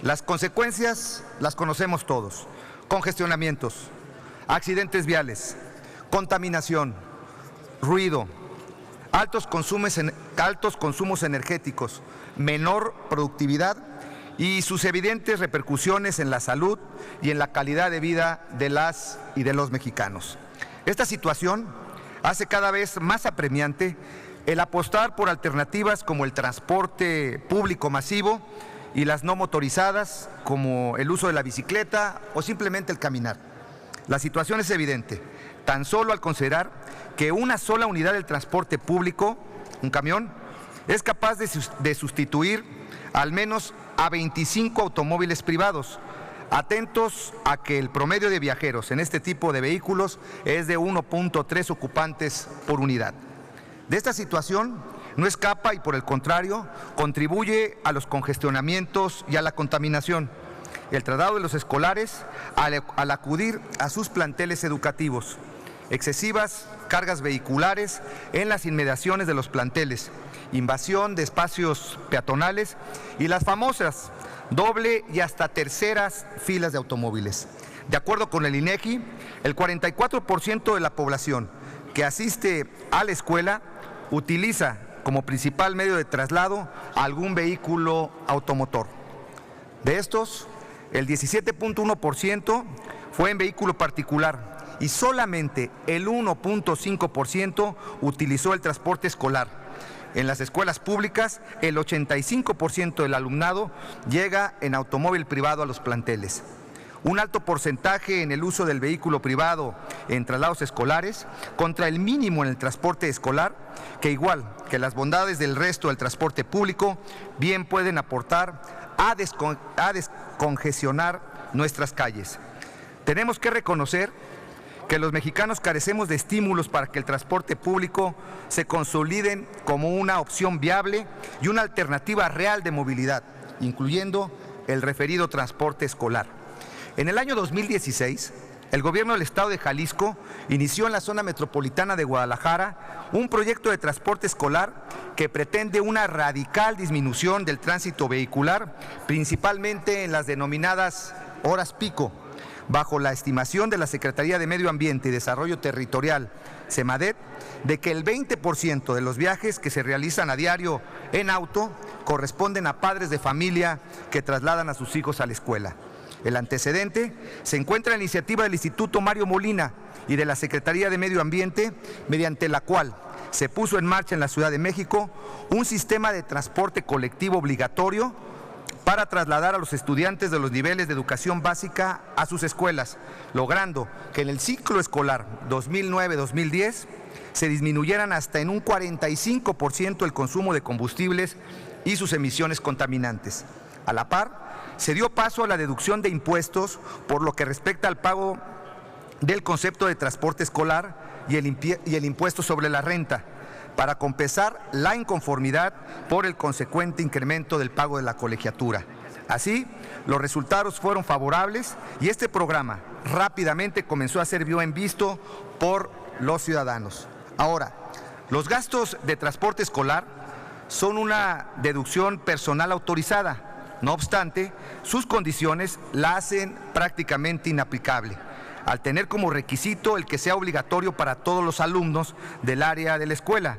Las consecuencias las conocemos todos: congestionamientos, accidentes viales, contaminación, ruido, altos consumos energéticos, menor productividad y sus evidentes repercusiones en la salud y en la calidad de vida de las y de los mexicanos. Esta situación hace cada vez más apremiante el apostar por alternativas como el transporte público masivo y las no motorizadas, como el uso de la bicicleta o simplemente el caminar. La situación es evidente, tan solo al considerar que una sola unidad del transporte público, un camión, es capaz de sustituir al menos a 25 automóviles privados. Atentos a que el promedio de viajeros en este tipo de vehículos es de 1.3 ocupantes por unidad. De esta situación no escapa y, por el contrario, contribuye a los congestionamientos y a la contaminación. El traslado de los escolares al acudir a sus planteles educativos, excesivas cargas vehiculares en las inmediaciones de los planteles, invasión de espacios peatonales y las famosas doble y hasta terceras filas de automóviles. De acuerdo con el INEGI, el 44% de la población que asiste a la escuela utiliza como principal medio de traslado algún vehículo automotor. De estos, el 17.1% fue en vehículo particular y solamente el 1.5% utilizó el transporte escolar. En las escuelas públicas, el 85% del alumnado llega en automóvil privado a los planteles. Un alto porcentaje en el uso del vehículo privado en traslados escolares contra el mínimo en el transporte escolar, que igual que las bondades del resto del transporte público, bien pueden aportar a descongestionar nuestras calles. Tenemos que reconocer que los mexicanos carecemos de estímulos para que el transporte público se consoliden como una opción viable y una alternativa real de movilidad, incluyendo el referido transporte escolar. En el año 2016, el gobierno del estado de Jalisco inició en la zona metropolitana de Guadalajara un proyecto de transporte escolar que pretende una radical disminución del tránsito vehicular, principalmente en las denominadas horas pico, bajo la estimación de la Secretaría de Medio Ambiente y Desarrollo Territorial, SEMADET, de que el 20% de los viajes que se realizan a diario en auto corresponden a padres de familia que trasladan a sus hijos a la escuela. El antecedente se encuentra en la iniciativa del Instituto Mario Molina y de la Secretaría de Medio Ambiente, mediante la cual se puso en marcha en la Ciudad de México un sistema de transporte colectivo obligatorio para trasladar a los estudiantes de los niveles de educación básica a sus escuelas, logrando que en el ciclo escolar 2009-2010 se disminuyeran hasta en un 45% el consumo de combustibles y sus emisiones contaminantes. A la par, se dio paso a la deducción de impuestos por lo que respecta al pago del concepto de transporte escolar y el impuesto sobre la renta, para compensar la inconformidad por el consecuente incremento del pago de la colegiatura. Así, los resultados fueron favorables y este programa rápidamente comenzó a ser bien visto por los ciudadanos. Ahora, los gastos de transporte escolar son una deducción personal autorizada. No obstante, sus condiciones la hacen prácticamente inaplicable, al tener como requisito el que sea obligatorio para todos los alumnos del área de la escuela,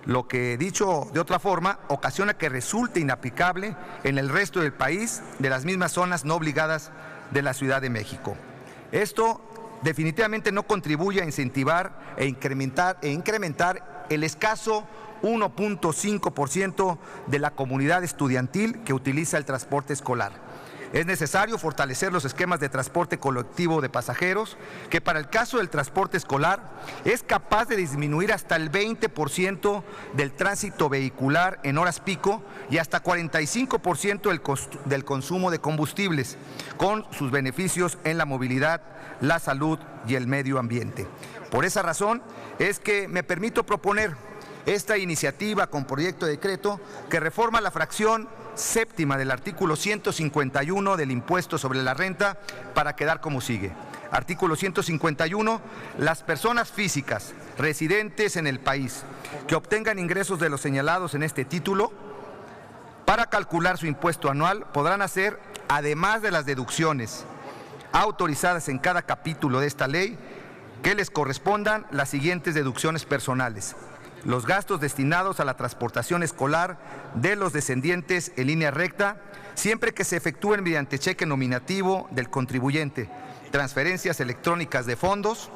lo que, dicho de otra forma, ocasiona que resulte inaplicable en el resto del país de las mismas zonas no obligadas de la Ciudad de México. Esto definitivamente no contribuye a incentivar e incrementar el escaso 1.5% de la comunidad estudiantil que utiliza el transporte escolar. Es necesario fortalecer los esquemas de transporte colectivo de pasajeros, que para el caso del transporte escolar es capaz de disminuir hasta el 20% del tránsito vehicular en horas pico y hasta 45% del consumo de combustibles, con sus beneficios en la movilidad, la salud y el medio ambiente. Por esa razón es que me permito proponer esta iniciativa con proyecto de decreto que reforma la fracción séptima del artículo 151 del impuesto sobre la renta para quedar como sigue. Artículo 151. Las personas físicas residentes en el país que obtengan ingresos de los señalados en este título, para calcular su impuesto anual, podrán hacer, además de las deducciones autorizadas en cada capítulo de esta ley, que les correspondan las siguientes deducciones personales: los gastos destinados a la transportación escolar de los descendientes en línea recta, siempre que se efectúen mediante cheque nominativo del contribuyente, transferencias electrónicas de fondos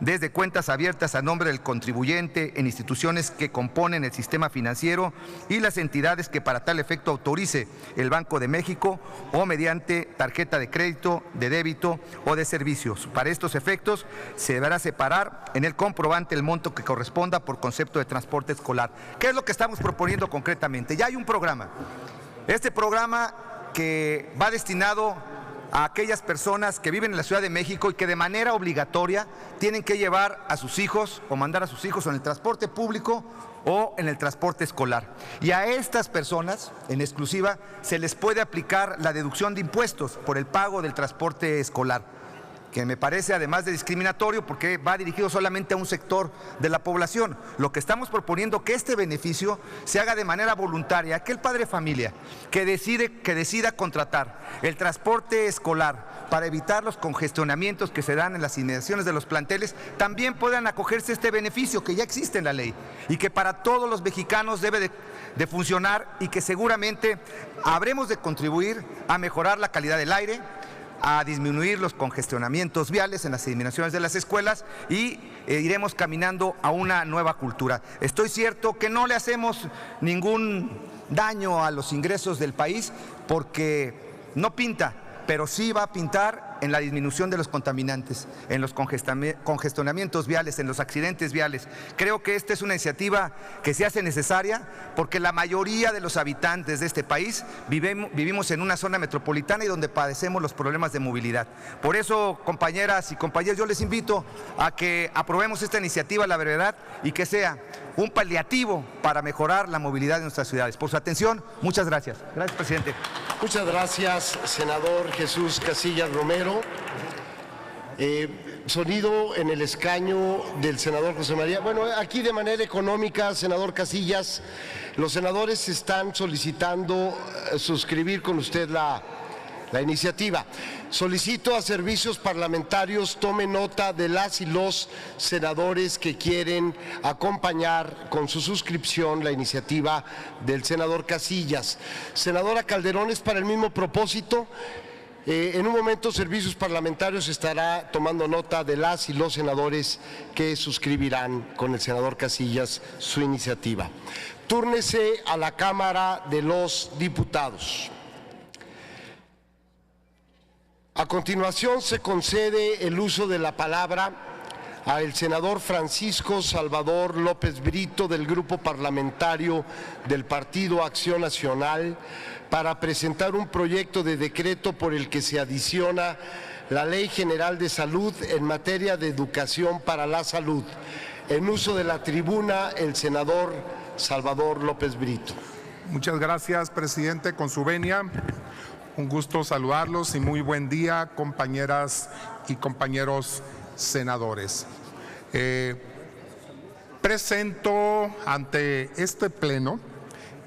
desde cuentas abiertas a nombre del contribuyente en instituciones que componen el sistema financiero y las entidades que para tal efecto autorice el Banco de México, o mediante tarjeta de crédito, de débito o de servicios. Para estos efectos se deberá separar en el comprobante el monto que corresponda por concepto de transporte escolar. ¿Qué es lo que estamos proponiendo concretamente? Ya hay un programa. Este programa que va destinado a aquellas personas que viven en la Ciudad de México y que de manera obligatoria tienen que llevar a sus hijos o mandar a sus hijos en el transporte público o en el transporte escolar. Y a estas personas, en exclusiva, se les puede aplicar la deducción de impuestos por el pago del transporte escolar, que me parece además de discriminatorio porque va dirigido solamente a un sector de la población. Lo que estamos proponiendo que este beneficio se haga de manera voluntaria, aquel padre de familia que decida contratar el transporte escolar para evitar los congestionamientos que se dan en las inmediaciones de los planteles, también puedan acogerse a este beneficio que ya existe en la ley y que para todos los mexicanos debe de funcionar, y que seguramente habremos de contribuir a mejorar la calidad del aire, a disminuir los congestionamientos viales en las inmediaciones de las escuelas, y iremos caminando a una nueva cultura. Estoy cierto que no le hacemos ningún daño a los ingresos del país, porque no pinta, pero sí va a pintar en la disminución de los contaminantes, en los congestionamientos viales, en los accidentes viales. Creo que esta es una iniciativa que se hace necesaria porque la mayoría de los habitantes de este país vivimos en una zona metropolitana y donde padecemos los problemas de movilidad. Por eso, compañeras y compañeros, yo les invito a que aprobemos esta iniciativa a la brevedad y que sea un paliativo para mejorar la movilidad de nuestras ciudades. Por su atención, muchas gracias. Gracias, presidente. Muchas gracias, senador Jesús Casillas Romero. Sonido en el escaño del senador José María. Bueno, aquí de manera económica, senador Casillas, los senadores están solicitando suscribir con usted la iniciativa. Solicito a servicios parlamentarios tome nota de las y los senadores que quieren acompañar con su suscripción la iniciativa del senador Casillas. Senadora Calderón, es para el mismo propósito. En un momento Servicios Parlamentarios estará tomando nota de las y los senadores que suscribirán con el senador Casillas su iniciativa. Túrnese a la Cámara de los Diputados. A continuación se concede el uso de la palabra al senador Francisco Salvador López Brito, del Grupo Parlamentario del Partido Acción Nacional, para presentar un proyecto de decreto por el que se adiciona la Ley General de Salud en materia de educación para la salud. En uso de la tribuna, el senador Salvador López Brito. Muchas gracias, presidente, con su venia. Un gusto saludarlos y muy buen día, compañeras y compañeros senadores. Presento ante este pleno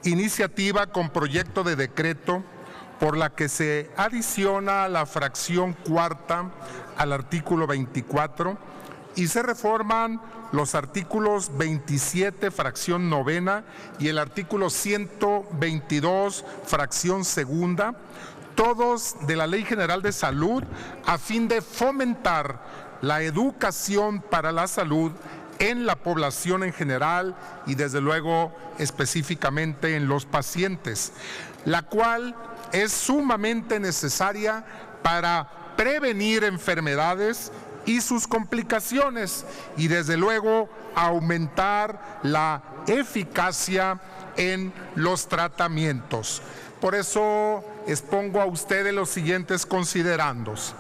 iniciativa con proyecto de decreto por la que se adiciona la fracción cuarta al artículo 24 y se reforman los artículos 27, fracción novena, y el artículo 122, fracción segunda, todos de la Ley General de Salud, a fin de fomentar la educación para la salud en la población en general y desde luego específicamente en los pacientes, la cual es sumamente necesaria para prevenir enfermedades y sus complicaciones y desde luego aumentar la eficacia en los tratamientos. Por eso expongo a ustedes los siguientes considerandos.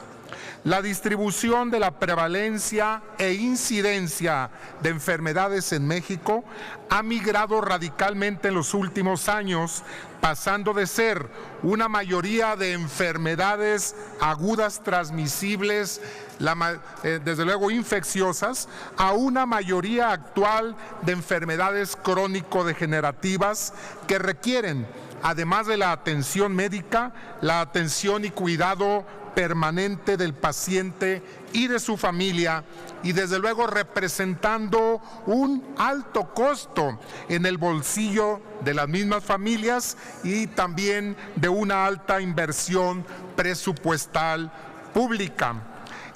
La distribución de la prevalencia e incidencia de enfermedades en México ha migrado radicalmente en los últimos años, pasando de ser una mayoría de enfermedades agudas transmisibles, desde luego infecciosas, a una mayoría actual de enfermedades crónico-degenerativas que requieren, además de la atención médica, la atención y cuidado permanente del paciente y de su familia, y desde luego representando un alto costo en el bolsillo de las mismas familias y también de una alta inversión presupuestal pública.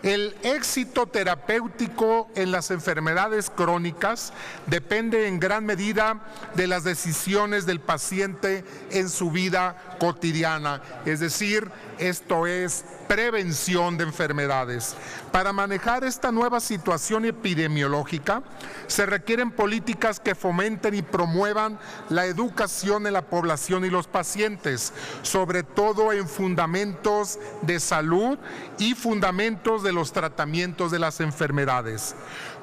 El éxito terapéutico en las enfermedades crónicas depende en gran medida de las decisiones del paciente en su vida cotidiana, es decir, esto es prevención de enfermedades. Para manejar esta nueva situación epidemiológica, se requieren políticas que fomenten y promuevan la educación en la población y los pacientes, sobre todo en fundamentos de salud y fundamentos de los tratamientos de las enfermedades.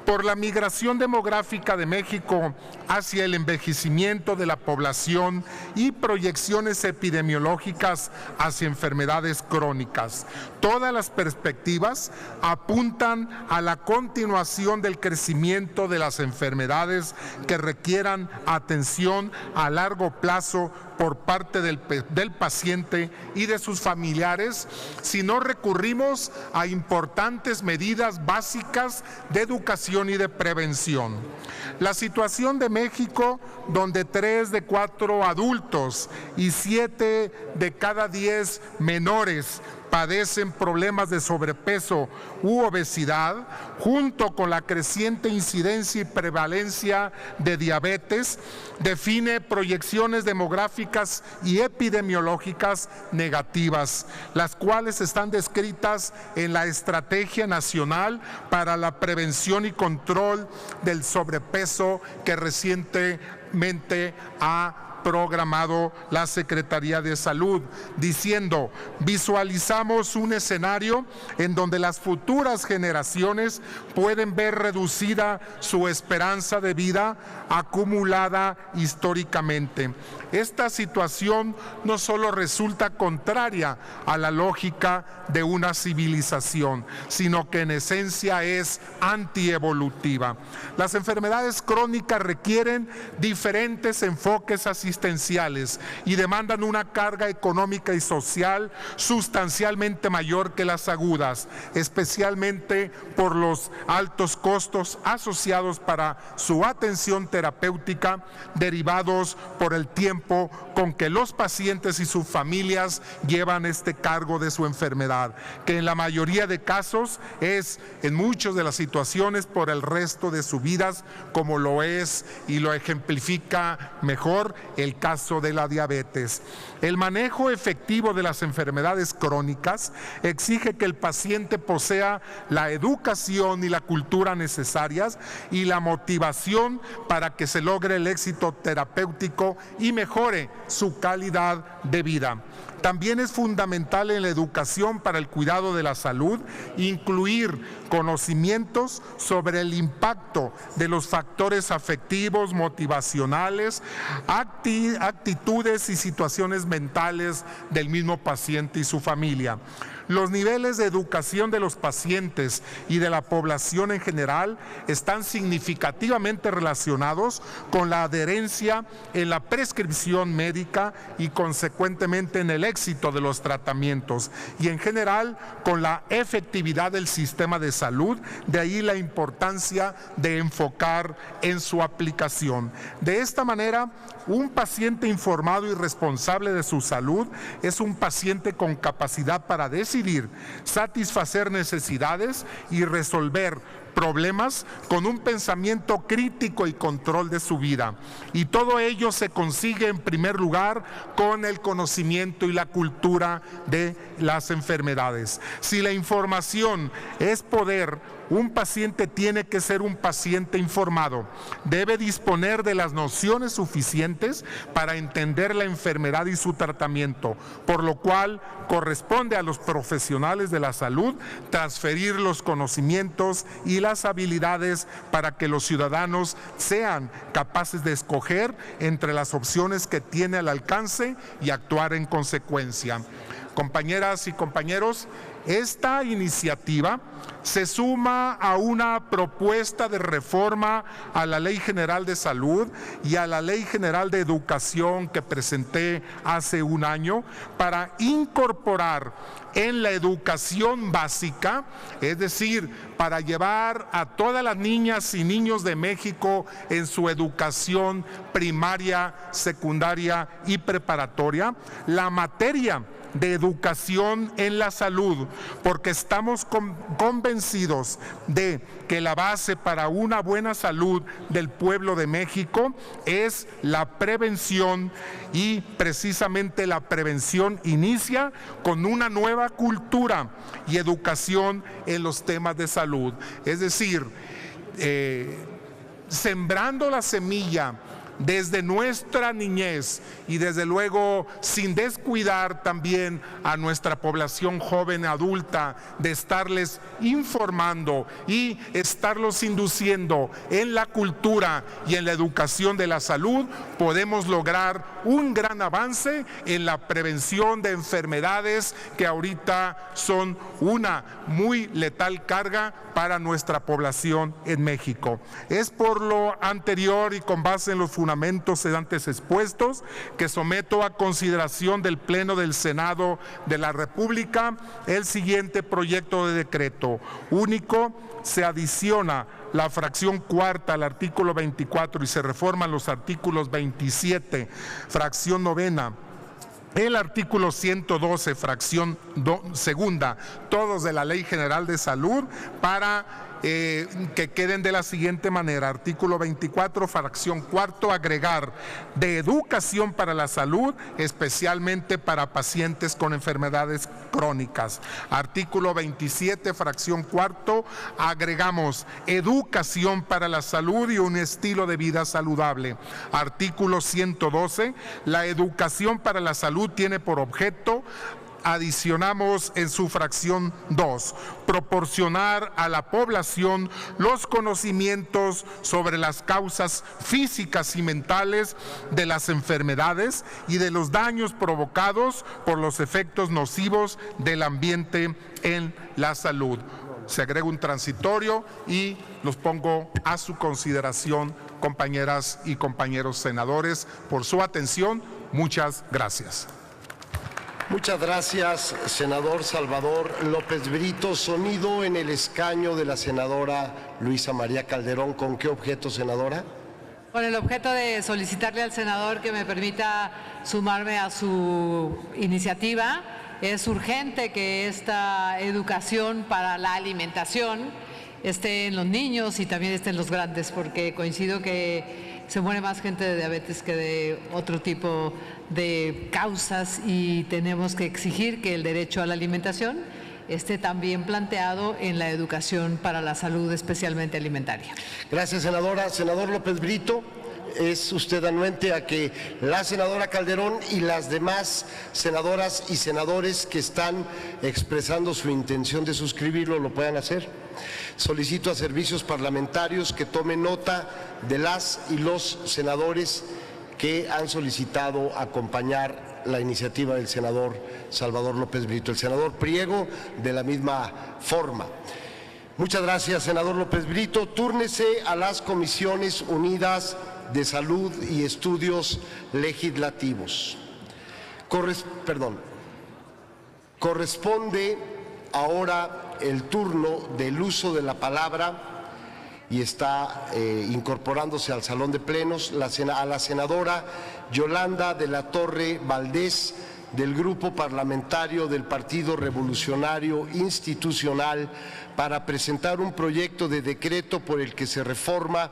Por la migración demográfica de México hacia el envejecimiento de la población y proyecciones epidemiológicas hacia enfermedades crónicas, todas las perspectivas apuntan a la continuación del crecimiento de las enfermedades que requieran atención a largo plazo por parte del paciente y de sus familiares si no recurrimos a importantes medidas básicas de educación y de prevención. La situación de México, donde 3 de 4 adultos y 7 de cada 10 menores padecen problemas de sobrepeso u obesidad, junto con la creciente incidencia y prevalencia de diabetes, define proyecciones demográficas y epidemiológicas negativas, las cuales están descritas en la Estrategia Nacional para la Prevención y Control del Sobrepeso que recientemente ha programado la Secretaría de Salud, diciendo: visualizamos un escenario en donde las futuras generaciones pueden ver reducida su esperanza de vida acumulada históricamente. Esta situación no solo resulta contraria a la lógica de una civilización, sino que en esencia es antievolutiva. Las enfermedades crónicas requieren diferentes enfoques asistenciales y demandan una carga económica y social sustancialmente mayor que las agudas, especialmente por los altos costos asociados para su atención terapéutica derivados por el tiempo con que los pacientes y sus familias llevan este cargo de su enfermedad, que en la mayoría de casos es, en muchas de las situaciones, por el resto de sus vidas, como lo es y lo ejemplifica mejor el caso de la diabetes. El manejo efectivo de las enfermedades crónicas exige que el paciente posea la educación y la cultura necesarias y la motivación para que se logre el éxito terapéutico y mejore su calidad de vida. También es fundamental en la educación para el cuidado de la salud incluir conocimientos sobre el impacto de los factores afectivos, motivacionales, actitudes y situaciones mentales del mismo paciente y su familia. Los niveles de educación de los pacientes y de la población en general están significativamente relacionados con la adherencia en la prescripción médica y consecuentemente en el éxito de los tratamientos y en general con la efectividad del sistema de salud, de ahí la importancia de enfocar en su aplicación. De esta manera, un paciente informado y responsable de su salud es un paciente con capacidad para decidir, satisfacer necesidades y resolver problemas con un pensamiento crítico y control de su vida. Y todo ello se consigue en primer lugar con el conocimiento y la cultura de las enfermedades. Si la información es poder, un paciente tiene que ser un paciente informado. Debe disponer de las nociones suficientes para entender la enfermedad y su tratamiento, por lo cual corresponde a los profesionales de la salud transferir los conocimientos y las habilidades para que los ciudadanos sean capaces de escoger entre las opciones que tiene al alcance y actuar en consecuencia. Compañeras y compañeros, esta iniciativa se suma a una propuesta de reforma a la Ley General de Salud y a la Ley General de Educación que presenté hace un año para incorporar en la educación básica, es decir, para llevar a todas las niñas y niños de México en su educación primaria, secundaria y preparatoria, la materia de educación en la salud, porque estamos convencidos de que la base para una buena salud del pueblo de México es la prevención, y precisamente la prevención inicia con una nueva cultura y educación en los temas de salud. Es decir, sembrando la semilla desde nuestra niñez y desde luego sin descuidar también a nuestra población joven adulta, de estarles informando y estarlos induciendo en la cultura y en la educación de la salud, podemos lograr un gran avance en la prevención de enfermedades que ahorita son una muy letal carga para nuestra población en México. Es por lo anterior y con base en los fundamentos antes expuestos que someto a consideración del Pleno del Senado de la República el siguiente proyecto de decreto único. Se adiciona la fracción cuarta al artículo 24 y se reforman los artículos 27, fracción novena, el artículo 112, fracción segunda, todos de la Ley General de Salud, para que queden de la siguiente manera: artículo 24, fracción cuarto, agregar de educación para la salud, especialmente para pacientes con enfermedades crónicas. Artículo 27, fracción cuarto, agregamos educación para la salud y un estilo de vida saludable. Artículo 112, la educación para la salud tiene por objeto, adicionamos en su fracción 2, proporcionar a la población los conocimientos sobre las causas físicas y mentales de las enfermedades y de los daños provocados por los efectos nocivos del ambiente en la salud. Se agrega un transitorio y los pongo a su consideración, compañeras y compañeros senadores, por su atención. Muchas gracias. Muchas gracias, senador Salvador López Brito. Sonido en el escaño de la senadora Luisa María Calderón. ¿Con qué objeto, senadora? Con el objeto de solicitarle al senador que me permita sumarme a su iniciativa. Es urgente que esta educación para la alimentación esté en los niños y también esté en los grandes, porque coincido que se muere más gente de diabetes que de otro tipo de causas, y tenemos que exigir que el derecho a la alimentación esté también planteado en la educación para la salud, especialmente alimentaria. Gracias, senadora. Senador López Brito, ¿es usted anuente a que la senadora Calderón y las demás senadoras y senadores que están expresando su intención de suscribirlo lo puedan hacer? Solicito a servicios parlamentarios que tomen nota de las y los senadores que han solicitado acompañar la iniciativa del senador Salvador López Brito. El senador Priego, de la misma forma. Muchas gracias, senador López Brito. Túrnese a las Comisiones Unidas de Salud y Estudios Legislativos. Corresponde ahora el turno del uso de la palabra y está incorporándose al Salón de Plenos, a la senadora Yolanda de la Torre Valdés, del Grupo Parlamentario del Partido Revolucionario Institucional, para presentar un proyecto de decreto por el que se reforma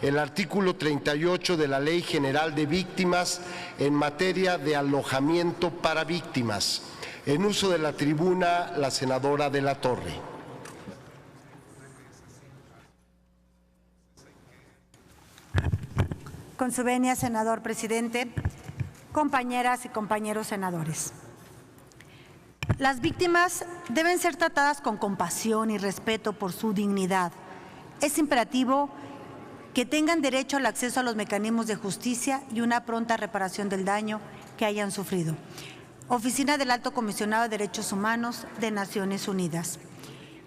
el artículo 38 de la Ley General de Víctimas en materia de alojamiento para víctimas. En uso de la tribuna, la senadora de la Torre. Con su venia, senador presidente, compañeras y compañeros senadores. Las víctimas deben ser tratadas con compasión y respeto por su dignidad. Es imperativo que tengan derecho al acceso a los mecanismos de justicia y una pronta reparación del daño que hayan sufrido. Oficina del Alto Comisionado de Derechos Humanos de Naciones Unidas.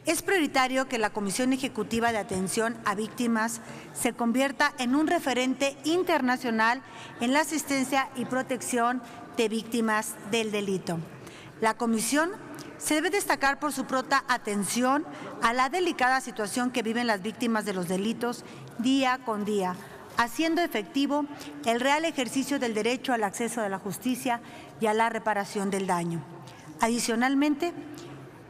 Es prioritario que la Comisión Ejecutiva de Atención a Víctimas se convierta en un referente internacional en la asistencia y protección de víctimas del delito. La Comisión se debe destacar por su pronta atención a la delicada situación que viven las víctimas de los delitos día con día, haciendo efectivo el real ejercicio del derecho al acceso a la justicia y a la reparación del daño. Adicionalmente,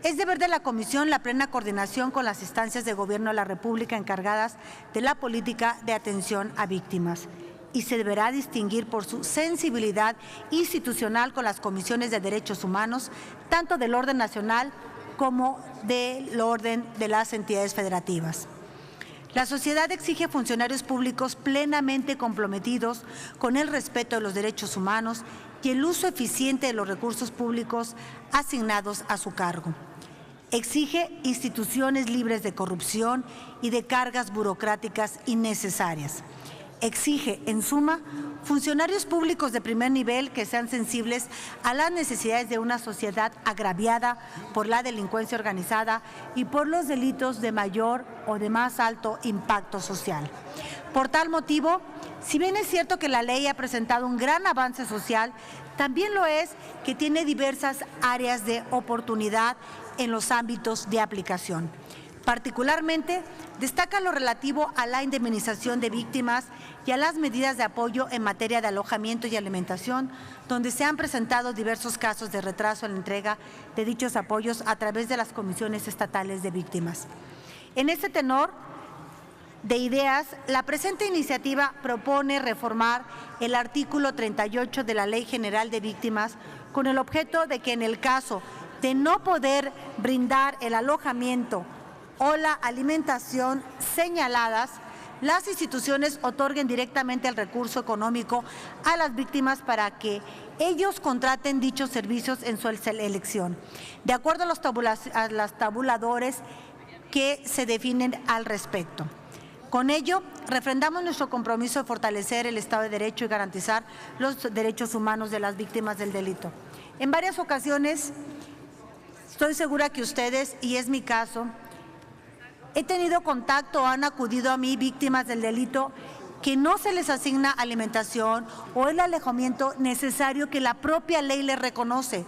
es deber de la Comisión la plena coordinación con las instancias de gobierno de la República encargadas de la política de atención a víctimas, y se deberá distinguir por su sensibilidad institucional con las comisiones de derechos humanos, tanto del orden nacional como del orden de las entidades federativas. La sociedad exige funcionarios públicos plenamente comprometidos con el respeto de los derechos humanos y el uso eficiente de los recursos públicos asignados a su cargo. Exige instituciones libres de corrupción y de cargas burocráticas innecesarias. Exige, en suma, funcionarios públicos de primer nivel que sean sensibles a las necesidades de una sociedad agraviada por la delincuencia organizada y por los delitos de mayor o de más alto impacto social. Por tal motivo, si bien es cierto que la ley ha presentado un gran avance social, también lo es que tiene diversas áreas de oportunidad en los ámbitos de aplicación. Particularmente, destaca lo relativo a la indemnización de víctimas y a las medidas de apoyo en materia de alojamiento y alimentación, donde se han presentado diversos casos de retraso en la entrega de dichos apoyos a través de las comisiones estatales de víctimas. En este tenor de ideas, la presente iniciativa propone reformar el artículo 38 de la Ley General de Víctimas con el objeto de que en el caso de no poder brindar el alojamiento o la alimentación señaladas, las instituciones otorguen directamente el recurso económico a las víctimas para que ellos contraten dichos servicios en su elección, de acuerdo a los tabuladores que se definen al respecto. Con ello, refrendamos nuestro compromiso de fortalecer el Estado de Derecho y garantizar los derechos humanos de las víctimas del delito. En varias ocasiones, estoy segura que ustedes, y es mi caso, he tenido contacto o han acudido a mí víctimas del delito que no se les asigna alimentación o el alojamiento necesario que la propia ley les reconoce.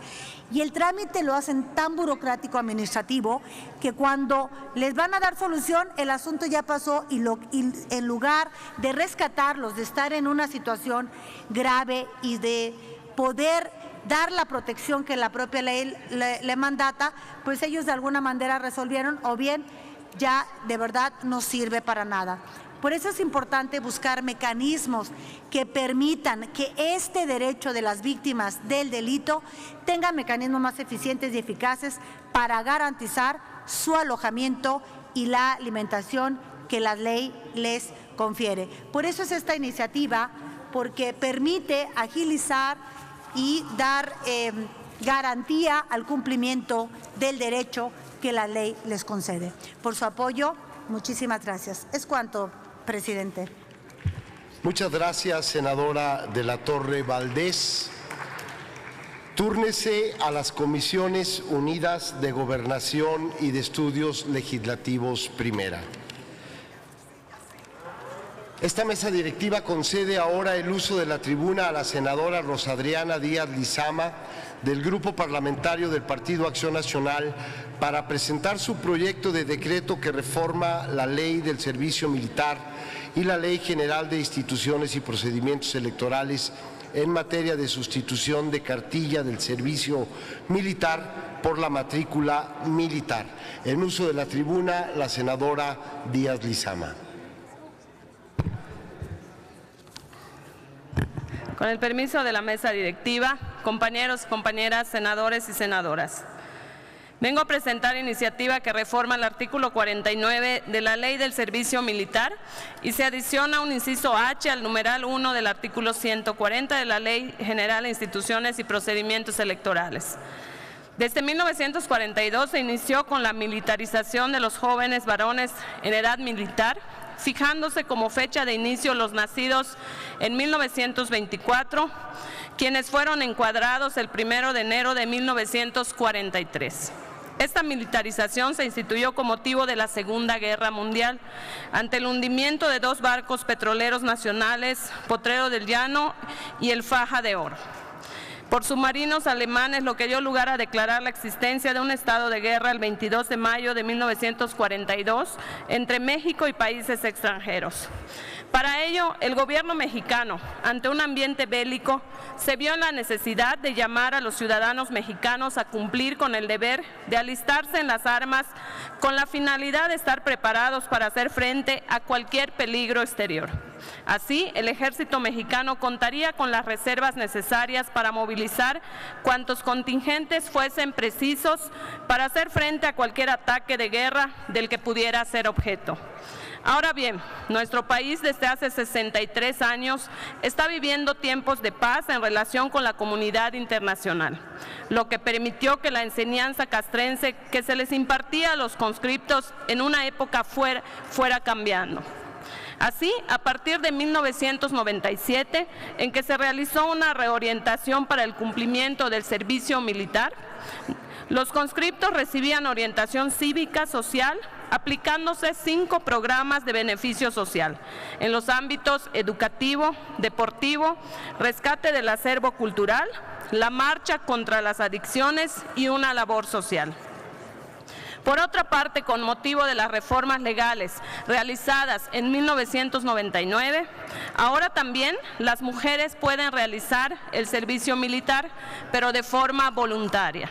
Y el trámite lo hacen tan burocrático administrativo que cuando les van a dar solución, el asunto ya pasó y en lugar de rescatarlos, de estar en una situación grave y de poder dar la protección que la propia ley le mandata, pues ellos de alguna manera resolvieron o bien ya de verdad no sirve para nada. Por eso es importante buscar mecanismos que permitan que este derecho de las víctimas del delito tenga mecanismos más eficientes y eficaces para garantizar su alojamiento y la alimentación que la ley les confiere. Por eso es esta iniciativa, porque permite agilizar y dar garantía al cumplimiento del derecho que la ley les concede. Por su apoyo, muchísimas gracias. Es cuanto, presidente. Muchas gracias, senadora de la Torre Valdés. Túrnese a las Comisiones Unidas de Gobernación y de Estudios Legislativos Primera. Esta mesa directiva concede ahora el uso de la tribuna a la senadora Rosadriana Díaz Lizama, del Grupo Parlamentario del Partido Acción Nacional, para presentar su proyecto de decreto que reforma la Ley del Servicio Militar y la Ley General de Instituciones y Procedimientos Electorales en materia de sustitución de cartilla del servicio militar por la matrícula militar. En uso de la tribuna, la senadora Díaz Lizama. Con el permiso de la mesa directiva, compañeros, compañeras, senadores y senadoras, vengo a presentar iniciativa que reforma el artículo 49 de la Ley del Servicio Militar y se adiciona un inciso H al numeral 1 del artículo 140 de la Ley General de Instituciones y Procedimientos Electorales. Desde 1942 se inició con la militarización de los jóvenes varones en edad militar, fijándose como fecha de inicio los nacidos en 1924, quienes fueron encuadrados el 1 de enero de 1943. Esta militarización se instituyó con motivo de la Segunda Guerra Mundial, ante el hundimiento de 2 barcos petroleros nacionales, Potrero del Llano y el Faja de Oro, por submarinos alemanes, lo que dio lugar a declarar la existencia de un estado de guerra el 22 de mayo de 1942 entre México y países extranjeros. Para ello, el gobierno mexicano, ante un ambiente bélico, se vio en la necesidad de llamar a los ciudadanos mexicanos a cumplir con el deber de alistarse en las armas con la finalidad de estar preparados para hacer frente a cualquier peligro exterior. Así, el ejército mexicano contaría con las reservas necesarias para movilizar cuantos contingentes fuesen precisos para hacer frente a cualquier ataque de guerra del que pudiera ser objeto. Ahora bien, nuestro país desde hace 63 años está viviendo tiempos de paz en relación con la comunidad internacional, lo que permitió que la enseñanza castrense que se les impartía a los conscriptos en una época fuera cambiando. Así, a partir de 1997, en que se realizó una reorientación para el cumplimiento del servicio militar, los conscriptos recibían orientación cívica social, aplicándose 5 programas de beneficio social en los ámbitos educativo, deportivo, rescate del acervo cultural, la marcha contra las adicciones y una labor social. Por otra parte, con motivo de las reformas legales realizadas en 1999, ahora también las mujeres pueden realizar el servicio militar, pero de forma voluntaria.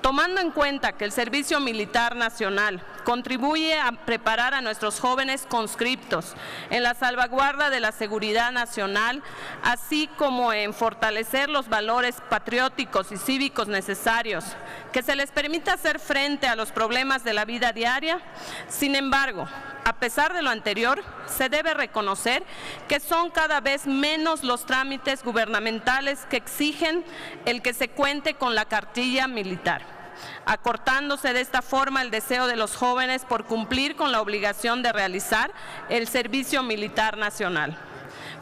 Tomando en cuenta que el Servicio Militar Nacional contribuye a preparar a nuestros jóvenes conscriptos en la salvaguarda de la seguridad nacional, así como en fortalecer los valores patrióticos y cívicos necesarios, que se les permita hacer frente a los problemas de la vida diaria. Sin embargo, a pesar de lo anterior, se debe reconocer que son cada vez menos los trámites gubernamentales que exigen el que se cuente con la cartilla militar, acortándose de esta forma el deseo de los jóvenes por cumplir con la obligación de realizar el servicio militar nacional.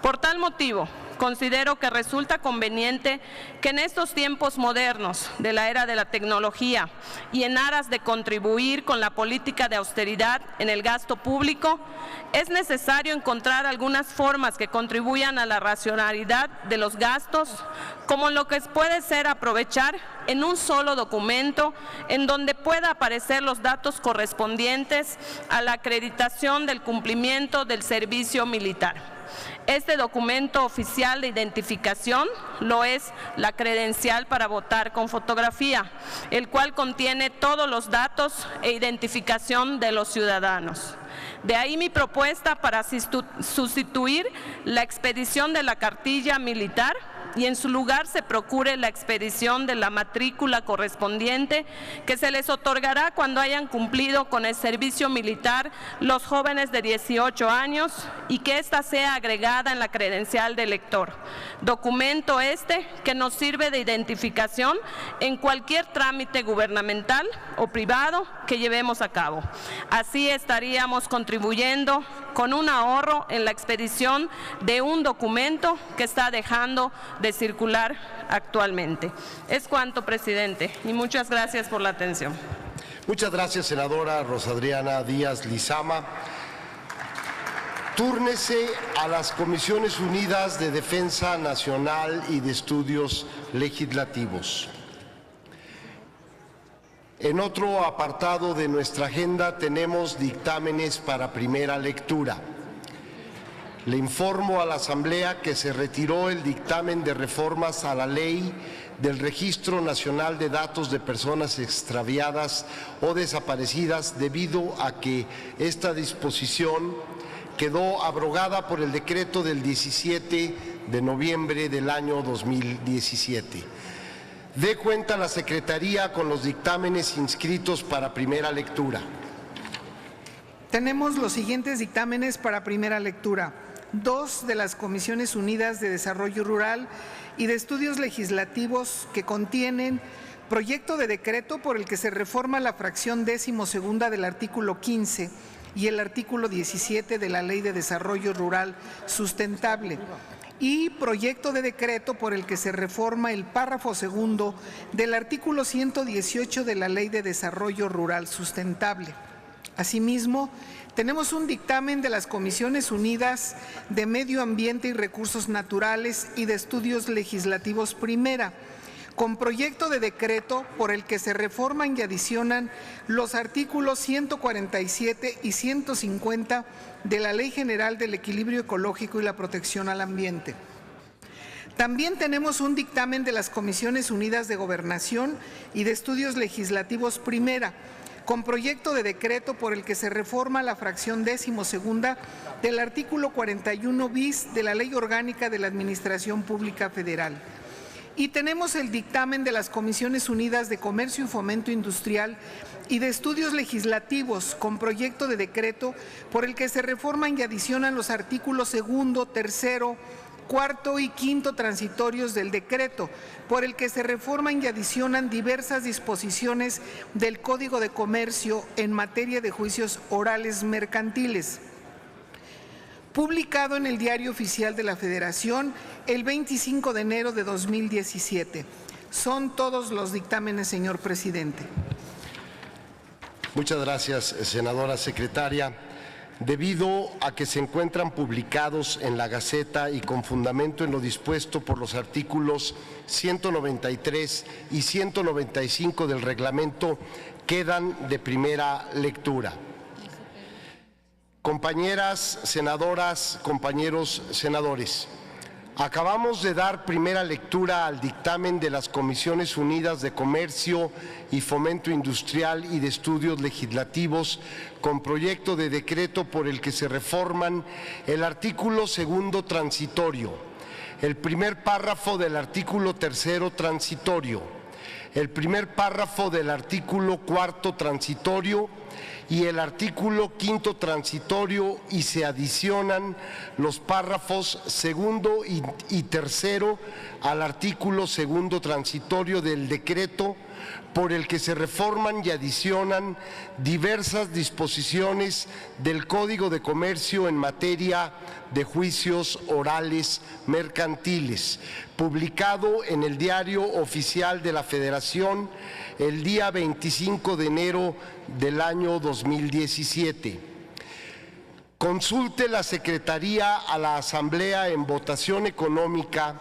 Por tal motivo, considero que resulta conveniente que en estos tiempos modernos de la era de la tecnología y en aras de contribuir con la política de austeridad en el gasto público, es necesario encontrar algunas formas que contribuyan a la racionalidad de los gastos, como lo que puede ser aprovechar en un solo documento en donde pueda aparecer los datos correspondientes a la acreditación del cumplimiento del servicio militar. Este documento oficial de identificación lo es la credencial para votar con fotografía, el cual contiene todos los datos e identificación de los ciudadanos. De ahí mi propuesta para sustituir la expedición de la cartilla militar y en su lugar se procure la expedición de la matrícula correspondiente que se les otorgará cuando hayan cumplido con el servicio militar los jóvenes de 18 años y que ésta sea agregada en la credencial de elector. Documento este que nos sirve de identificación en cualquier trámite gubernamental o privado que llevemos a cabo. Así estaríamos contribuyendo con un ahorro en la expedición de un documento que está dejando de circular actualmente. Es cuanto, presidente, y muchas gracias por la atención. Muchas gracias, senadora Rosadriana Díaz Lizama. Túrnese a las Comisiones Unidas de Defensa Nacional y de Estudios Legislativos. En otro apartado de nuestra agenda tenemos dictámenes para primera lectura. Le informo a la Asamblea que se retiró el dictamen de reformas a la Ley del Registro Nacional de Datos de Personas Extraviadas o Desaparecidas debido a que esta disposición quedó abrogada por el decreto del 17 de noviembre del año 2017. Dé cuenta la Secretaría con los dictámenes inscritos para primera lectura. Tenemos los siguientes dictámenes para primera lectura. 2 de las Comisiones Unidas de Desarrollo Rural y de Estudios Legislativos que contienen proyecto de decreto por el que se reforma la fracción 12ª del artículo 15 y el artículo 17 de la Ley de Desarrollo Rural Sustentable, y proyecto de decreto por el que se reforma el párrafo 2º del artículo 118 de la Ley de Desarrollo Rural Sustentable. Asimismo, tenemos un dictamen de las Comisiones Unidas de Medio Ambiente y Recursos Naturales y de Estudios Legislativos Primera, con proyecto de decreto por el que se reforman y adicionan los artículos 147 y 150 de la Ley General del Equilibrio Ecológico y la Protección al Ambiente. También tenemos un dictamen de las Comisiones Unidas de Gobernación y de Estudios Legislativos Primera, con proyecto de decreto por el que se reforma la fracción 12ª del artículo 41 bis de la Ley Orgánica de la Administración Pública Federal. Y tenemos el dictamen de las Comisiones Unidas de Comercio y Fomento Industrial y de Estudios Legislativos con proyecto de decreto por el que se reforman y adicionan los artículos 2º, 3º, 4º y 5º transitorios del decreto, por el que se reforman y adicionan diversas disposiciones del Código de Comercio en materia de juicios orales mercantiles. Publicado en el Diario Oficial de la Federación el 25 de enero de 2017. Son todos los dictámenes, señor presidente. Muchas gracias, senadora secretaria. Debido a que se encuentran publicados en la Gaceta y con fundamento en lo dispuesto por los artículos 193 y 195 del reglamento, quedan de primera lectura. Compañeras senadoras, compañeros senadores, acabamos de dar primera lectura al dictamen de las Comisiones Unidas de Comercio y Fomento Industrial y de Estudios Legislativos con proyecto de decreto por el que se reforman el artículo 2º transitorio, el primer párrafo del artículo 3º transitorio, el primer párrafo del artículo 4º transitorio y el artículo 5º transitorio, y se adicionan los párrafos 2º y 3º al artículo 2º transitorio del decreto por el que se reforman y adicionan diversas disposiciones del Código de Comercio en materia de juicios orales mercantiles, publicado en el Diario Oficial de la Federación el día 25 de enero del año 2017. Consulte la Secretaría a la Asamblea en votación económica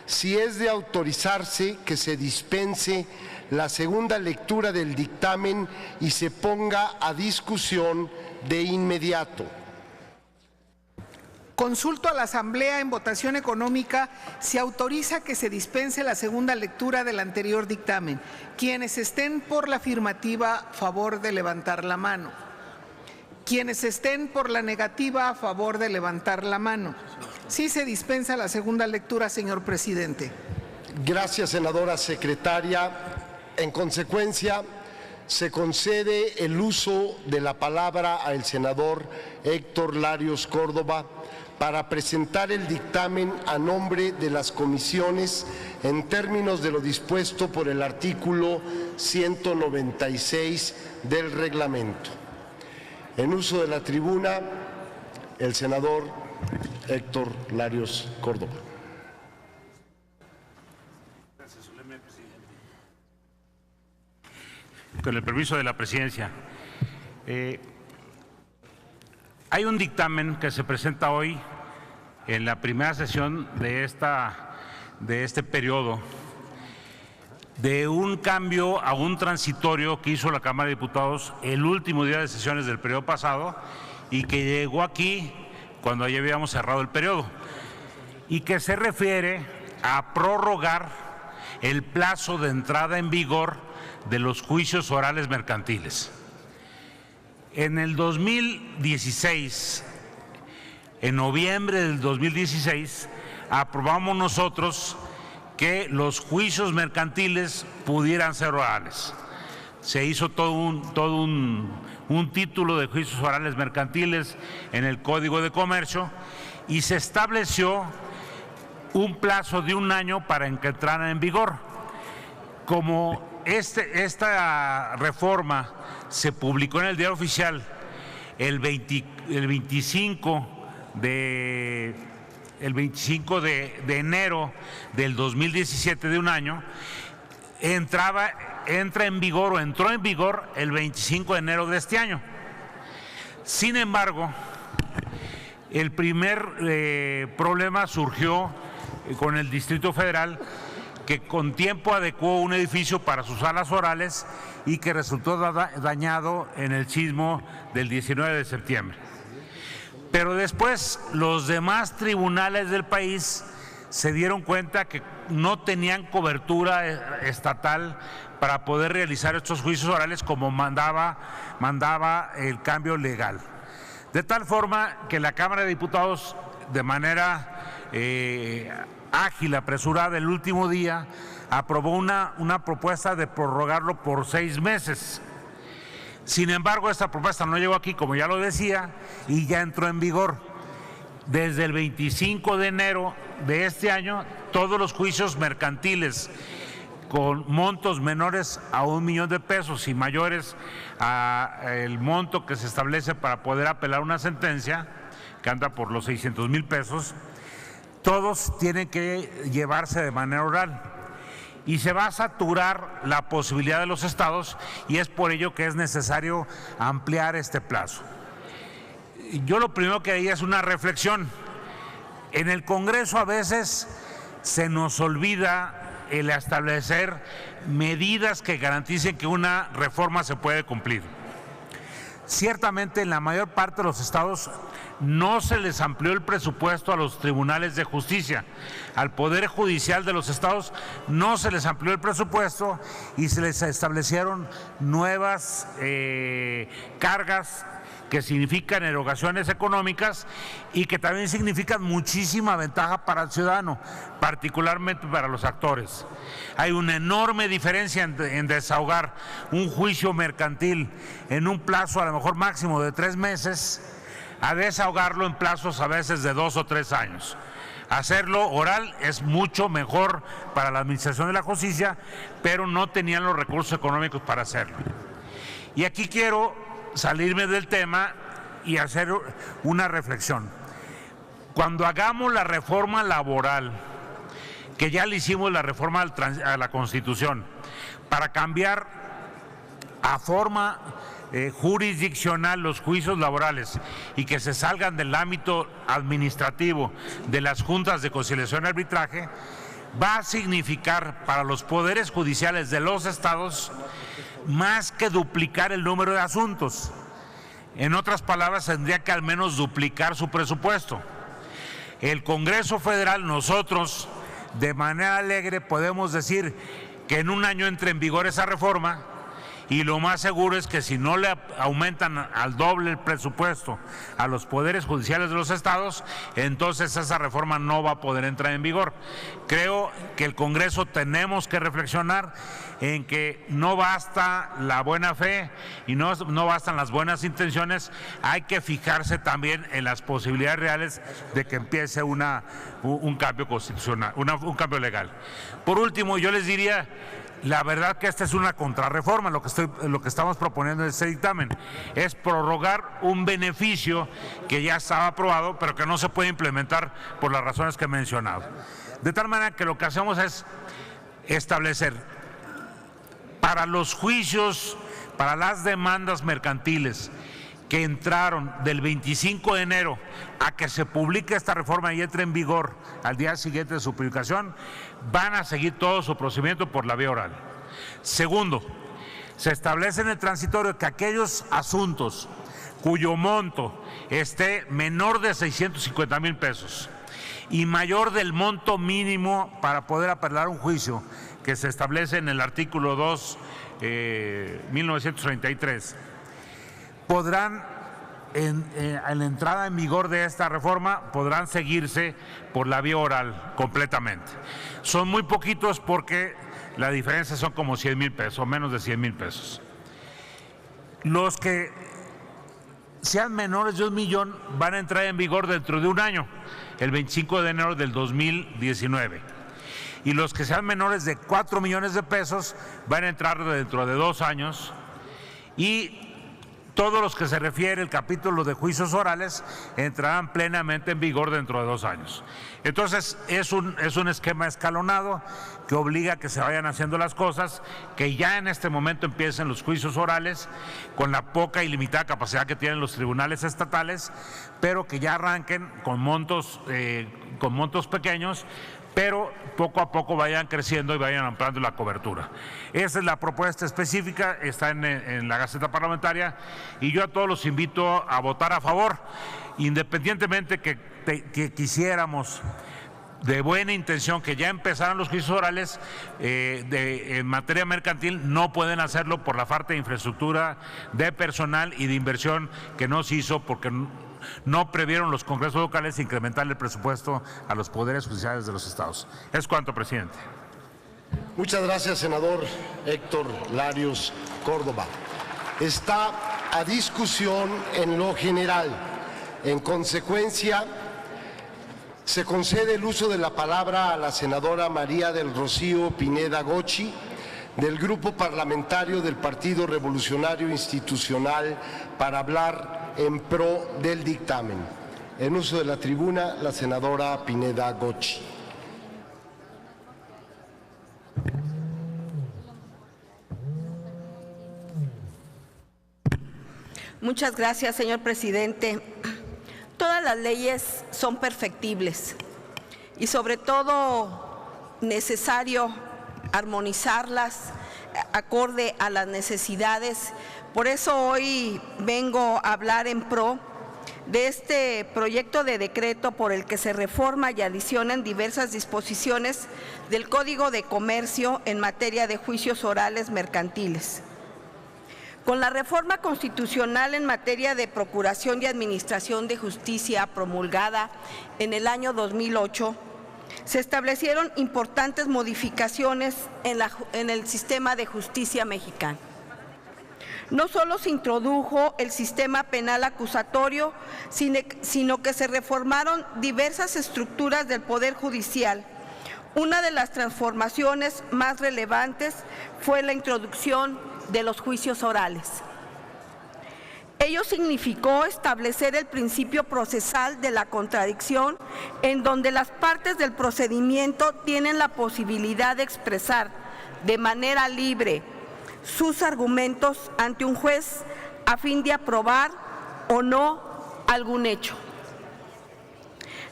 si es de autorizarse que se dispense la segunda lectura del dictamen y se ponga a discusión de inmediato. Consulto a la Asamblea en votación económica si autoriza que se dispense la segunda lectura del anterior dictamen. Quienes estén por la afirmativa, favor de levantar la mano. Quienes estén por la negativa, a favor de levantar la mano. Sí se dispensa la segunda lectura, señor presidente. Gracias, senadora secretaria. En consecuencia, se concede el uso de la palabra al senador Héctor Larios Córdoba para presentar el dictamen a nombre de las comisiones en términos de lo dispuesto por el artículo 196 del reglamento. En uso de la tribuna, el senador Héctor Larios Córdoba. Con el permiso de la presidencia. Hay un dictamen que se presenta hoy en la primera sesión de este periodo de un cambio a un transitorio que hizo la Cámara de Diputados el último día de sesiones del periodo pasado y que llegó aquí cuando ya habíamos cerrado el periodo y que se refiere a prorrogar el plazo de entrada en vigor de los juicios orales mercantiles. En el 2016, en noviembre del 2016, aprobamos nosotros que los juicios mercantiles pudieran ser orales. Se hizo todo un título de juicios orales mercantiles en el Código de Comercio y se estableció un plazo de 1 año para que entraran en vigor. Como esta reforma se publicó en el Diario Oficial el 25 de enero del 2017, de 1 año, entró en vigor el 25 de enero de este año. Sin embargo, el primer problema surgió con el Distrito Federal, que con tiempo adecuó un edificio para sus salas orales y que resultó dañado en el sismo del 19 de septiembre. Pero después los demás tribunales del país se dieron cuenta que no tenían cobertura estatal para poder realizar estos juicios orales como mandaba el cambio legal. De tal forma que la Cámara de Diputados, de manera ágil, apresurada, el último día, aprobó una propuesta de prorrogarlo por 6 meses. Sin embargo, esta propuesta no llegó aquí, como ya lo decía, y ya entró en vigor. Desde el 25 de enero de este año, todos los juicios mercantiles con montos menores a $1 millón y mayores al monto que se establece para poder apelar una sentencia, que anda por los 600,000 pesos, todos tienen que llevarse de manera oral. Y se va a saturar la posibilidad de los estados y es por ello que es necesario ampliar este plazo. Yo lo primero que haría es una reflexión. En el Congreso a veces se nos olvida el establecer medidas que garanticen que una reforma se puede cumplir. Ciertamente en la mayor parte de los estados no se les amplió el presupuesto a los tribunales de justicia. Al Poder Judicial de los estados no se les amplió el presupuesto y se les establecieron nuevas cargas que significan erogaciones económicas y que también significan muchísima ventaja para el ciudadano, particularmente para los actores. Hay una enorme diferencia en desahogar un juicio mercantil en un plazo a lo mejor máximo de 3 meses a desahogarlo en plazos a veces de 2 o 3 años. Hacerlo oral es mucho mejor para la administración de la justicia, pero no tenían los recursos económicos para hacerlo. Y aquí quiero salirme del tema y hacer una reflexión. Cuando hagamos la reforma laboral, que ya le hicimos la reforma a la Constitución, para cambiar a forma jurisdiccional los juicios laborales y que se salgan del ámbito administrativo de las juntas de conciliación y arbitraje, va a significar para los poderes judiciales de los estados más que duplicar el número de asuntos. En otras palabras, tendría que al menos duplicar su presupuesto. El Congreso Federal, nosotros, de manera alegre, podemos decir que en 1 año entre en vigor esa reforma, y lo más seguro es que si no le aumentan al doble el presupuesto a los poderes judiciales de los estados, entonces esa reforma no va a poder entrar en vigor. Creo que el Congreso tenemos que reflexionar en que no basta la buena fe y no bastan las buenas intenciones, hay que fijarse también en las posibilidades reales de que empiece un cambio constitucional, un cambio legal. Por último, yo les diría, la verdad que esta es una contrarreforma, lo que estamos proponiendo en este dictamen es prorrogar un beneficio que ya estaba aprobado, pero que no se puede implementar por las razones que he mencionado. De tal manera que lo que hacemos es establecer para los juicios, para las demandas mercantiles que entraron del 25 de enero a que se publique esta reforma y entre en vigor al día siguiente de su publicación, van a seguir todo su procedimiento por la vía oral. Segundo, se establece en el transitorio que aquellos asuntos cuyo monto esté menor de 650,000 pesos y mayor del monto mínimo para poder apelar un juicio que se establece en el artículo 2, 1933, podrán, en la entrada en vigor de esta reforma, podrán seguirse por la vía oral completamente. Son muy poquitos porque la diferencia son como 100,000 pesos, o menos de 100,000 pesos. Los que sean menores de 1 millón van a entrar en vigor dentro de un año, el 25 de enero del 2019. Y los que sean menores de 4 millones de pesos van a entrar dentro de 2 años. Y todos los que se refiere el capítulo de juicios orales entrarán plenamente en vigor dentro de 2 años. Entonces es un esquema escalonado que obliga a que se vayan haciendo las cosas, que ya en este momento empiecen los juicios orales con la poca y limitada capacidad que tienen los tribunales estatales, pero que ya arranquen con montos pequeños, pero poco a poco vayan creciendo y vayan ampliando la cobertura. Esa es la propuesta específica, está en la Gaceta Parlamentaria, y yo a todos los invito a votar a favor, independientemente que quisiéramos de buena intención que ya empezaran los juicios orales en materia mercantil, no pueden hacerlo por la falta de infraestructura, de personal y de inversión que no se hizo porque no previeron los congresos locales incrementar el presupuesto a los poderes judiciales de los estados. Es cuanto, presidente. Muchas gracias, senador Héctor Larios Córdoba. Está a discusión en lo general. En consecuencia, se concede el uso de la palabra a la senadora María del Rocío Pineda Gochi, del Grupo Parlamentario del Partido Revolucionario Institucional, para hablar en pro del dictamen. En uso de la tribuna, la senadora Pineda Gochi. Muchas gracias, señor presidente. Todas las leyes son perfectibles y sobre todo necesario armonizarlas acorde a las necesidades. Por eso hoy vengo a hablar en pro de este proyecto de decreto por el que se reforma y adicionan diversas disposiciones del Código de Comercio en materia de juicios orales mercantiles. Con la reforma constitucional en materia de procuración y administración de justicia promulgada en el año 2008, se establecieron importantes modificaciones en el sistema de justicia mexicano. No solo se introdujo el sistema penal acusatorio, sino que se reformaron diversas estructuras del Poder Judicial. Una de las transformaciones más relevantes fue la introducción de los juicios orales. Ello significó establecer el principio procesal de la contradicción, en donde las partes del procedimiento tienen la posibilidad de expresar de manera libre sus argumentos ante un juez a fin de aprobar o no algún hecho.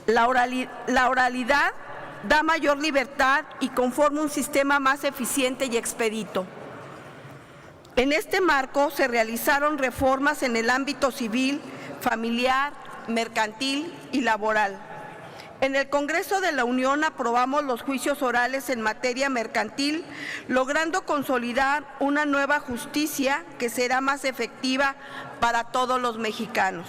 La oralidad da mayor libertad y conforma un sistema más eficiente y expedito. En este marco se realizaron reformas en el ámbito civil, familiar, mercantil y laboral. En el Congreso de la Unión aprobamos los juicios orales en materia mercantil, logrando consolidar una nueva justicia que será más efectiva para todos los mexicanos.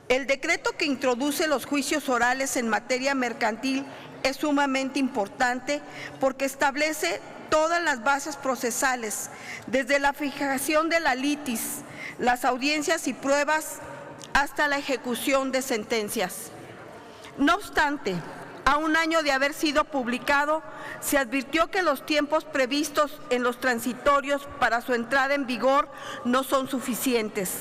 El decreto que introduce los juicios orales en materia mercantil es sumamente importante porque establece todas las bases procesales, desde la fijación de la litis, las audiencias y pruebas, hasta la ejecución de sentencias. No obstante, a un año de haber sido publicado, se advirtió que los tiempos previstos en los transitorios para su entrada en vigor no son suficientes.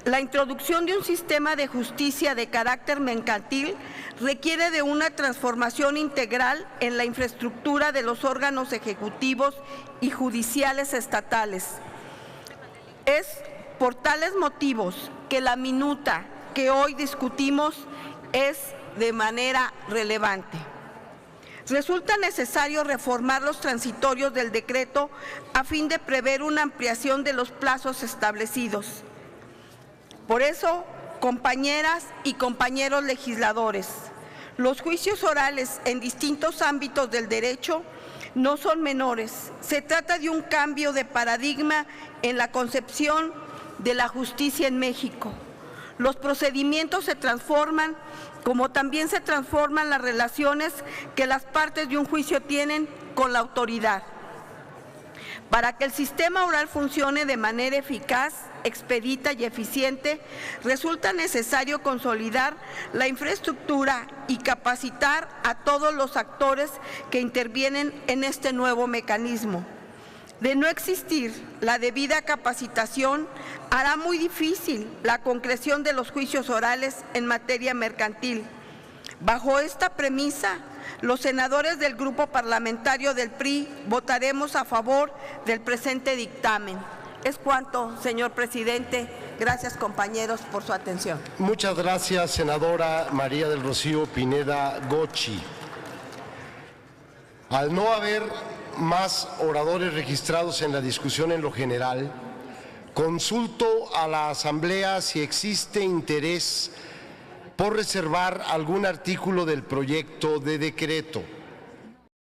La introducción de un sistema de justicia de carácter mercantil requiere de una transformación integral en la infraestructura de los órganos ejecutivos y judiciales estatales. Es por tales motivos que la minuta que hoy discutimos es de manera relevante. Resulta necesario reformar los transitorios del decreto a fin de prever una ampliación de los plazos establecidos. Por eso, compañeras y compañeros legisladores, los juicios orales en distintos ámbitos del derecho no son menores. Se trata de un cambio de paradigma en la concepción de la justicia en México. Los procedimientos se transforman, como también se transforman las relaciones que las partes de un juicio tienen con la autoridad. Para que el sistema oral funcione de manera eficaz, expedita y eficiente, resulta necesario consolidar la infraestructura y capacitar a todos los actores que intervienen en este nuevo mecanismo. De no existir la debida capacitación, hará muy difícil la concreción de los juicios orales en materia mercantil. Bajo esta premisa, los senadores del Grupo Parlamentario del PRI votaremos a favor del presente dictamen. Es cuanto, señor presidente. Gracias, compañeros, por su atención. Muchas gracias, senadora María del Rocío Pineda Gochi. Al no haber más oradores registrados en la discusión en lo general, consulto a la Asamblea si existe interés por reservar algún artículo del proyecto de decreto.